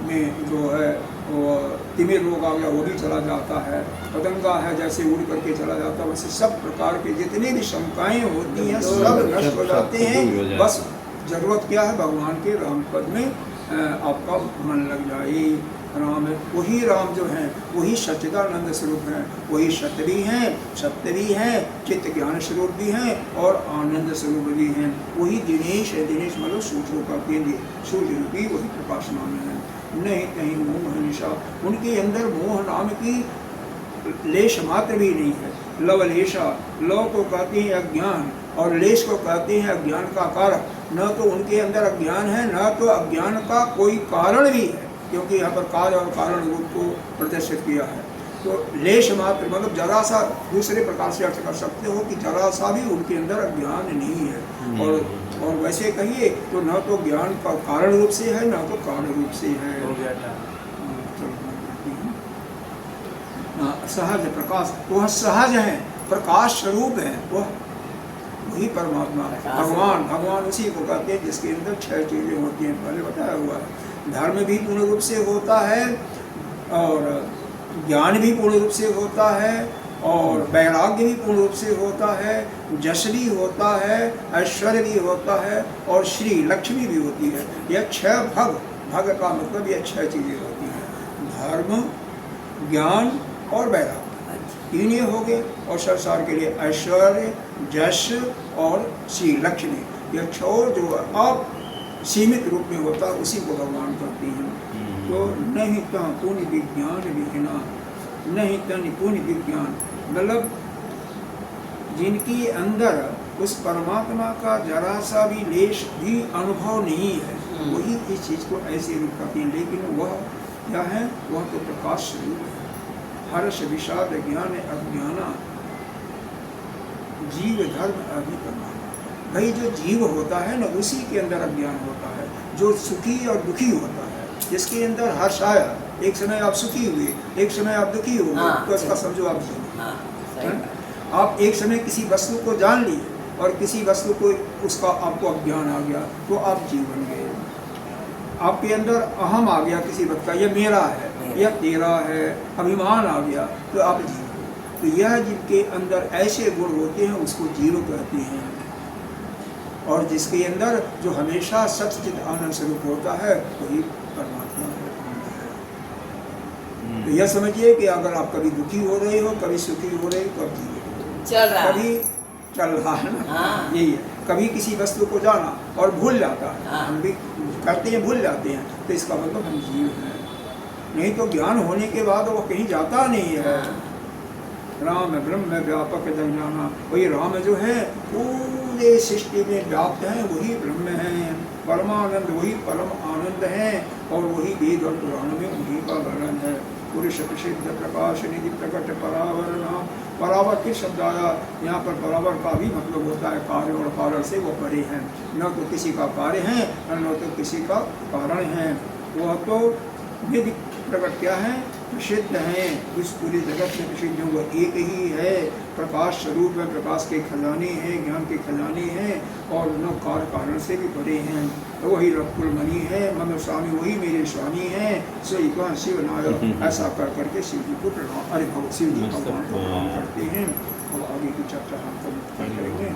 में जो है वो तिमिर रोग आ गया, वो भी चला जाता है। पतंगा है जैसे उड़ करके चला जाता है, वैसे सब प्रकार के जितनी भी शंकाएं होती हैं सब नष्ट हो जाते हैं। बस जरूरत क्या है, भगवान के राम पद में आपका मन लग जाए। राम वही राम जो हैं वही सच्चिदानंद स्वरूप हैं, वही सत्य भी हैं, सत्य भी हैं, चित्त ज्ञान स्वरूप भी हैं और आनंद स्वरूप भी हैं। वही दिनेश है, दिनेश मतलब सूर्य का केंद्र, सूर्य रूपी वही प्रकाशमान है। नहीं कहीं मोह निशा, उनके अंदर मोह नाम की लेश मात्र भी नहीं है। लव लेशा, लव को कहते हैं अज्ञान और लेश को कहते हैं अज्ञान का कारक। न तो उनके अंदर अज्ञान है, न तो अज्ञान का कोई कारण भी है, क्योंकि यहाँ पर काल और कारण रूप को प्रदर्शित किया है। तो लेश मात्र मतलब जरा सा, दूसरे प्रकार से अर्थ कर सकते हो कि जरा सा भी उनके अंदर अज्ञान नहीं है। और वैसे कहिए तो न तो ज्ञान का कारण रूप से है, न तो कारण रूप से है। सहज प्रकाश, वह सहज है, प्रकाश स्वरूप है, वही परमात्मा भगवान उसी को कहते हैं जिसके अंदर 6 चीजें होती हैं, पहले बताया हुआ है। धर्म भी पूर्ण रूप से होता है, और ज्ञान भी पूर्ण रूप से होता है, और वैराग्य भी पूर्ण रूप से होता है, जश भी होता है, ऐश्वर्य भी होता है, और श्री लक्ष्मी भी होती है। यह 6 भग का मतलब यह 6 चीजें होती हैं, धर्म, ज्ञान और वैराग्य, 3 ये हो गए। और संसार के लिए ऐश्वर्य, जश और श्री लक्ष्मी, यह 6 जो अब सीमित रूप में होता है उसी को भगवान करती हैं। तो नहीं तो पुण्य विज्ञान विहीना, नहीं तन पुण्य विज्ञान मतलब जिनके अंदर उस परमात्मा का जरा सा भी लेश भी अनुभव नहीं है, वही इस चीज को ऐसे रूप करती हैं। लेकिन वह क्या है, वह तो प्रकाश स्वरूप है। हर्ष विषाद ज्ञान अज्ञाना जीव धर्म अभिकर्मा। भाई जो जीव होता है ना, उसी के अंदर अज्ञान होता है। जो सुखी और दुखी होता है, जिसके अंदर हर्ष आया, एक समय आप सुखी हुए, एक समय आप दुखी हो, तो इसका समझो आप जीव। आप एक समय किसी वस्तु को जान लिए और किसी वस्तु को उसका आपको अज्ञान आ गया, तो आप जीव बन गए। आपके अंदर अहम आ गया किसी वक्त का, यह मेरा है, यह तेरा है, अभिमान आ गया, तो आप जीव। तो यह जिनके अंदर ऐसे गुण होते हैं उसको जीव कहते हैं। और जिसके अंदर जो हमेशा सच्चिद आनंद स्वरूप होता है वही परमात्मा है। तो यह समझिए कि अगर आप कभी दुखी हो रहे हो, कभी सुखी हो रहे हो, कभी चल रहा है ना, यही है। कभी किसी वस्तु को जाना और भूल जाता है, हम भी कहते हैं भूल जाते हैं, तो इसका मतलब हम जीव हैं। नहीं तो ज्ञान होने के बाद वो कहीं जाता नहीं है। राम ब्रह्म व्यापक जाना, वही राम जो है पूरे सृष्टि में व्याप्त है, वही ब्रह्म है। परमानंद वही परम आनंद है, और वही वेद और पुराण में उन्हीं का वर्णन है। पुरुष प्रसिद्ध प्रकाश निधि प्रकट परावरण। परावर किस शब्द आया यहाँ पर? परावर का भी मतलब होता है कार्य, और कारण से वो परे हैं। न तो किसी का कार्य है और न तो किसी का कारण है। वह तो निधि प्रकट क्या है? प्रसिद्ध हैं। इस पूरे जगत में प्रसिद्ध वो एक ही है। प्रकाश स्वरूप में प्रकाश के खजाने हैं, ज्ञान के खजाने हैं, और न कार्य कारण से भी परे हैं। तो वही रकुल मणि है, मम स्वामी वही मेरे स्वामी हैं। सोई कौन शिव नायक। ऐसा कर करके शिव जी को प्रणाम, अरे भगवान शिव जी भगवान को प्रणाम करते हैं। अब आगे की चर्चा हम करेंगे।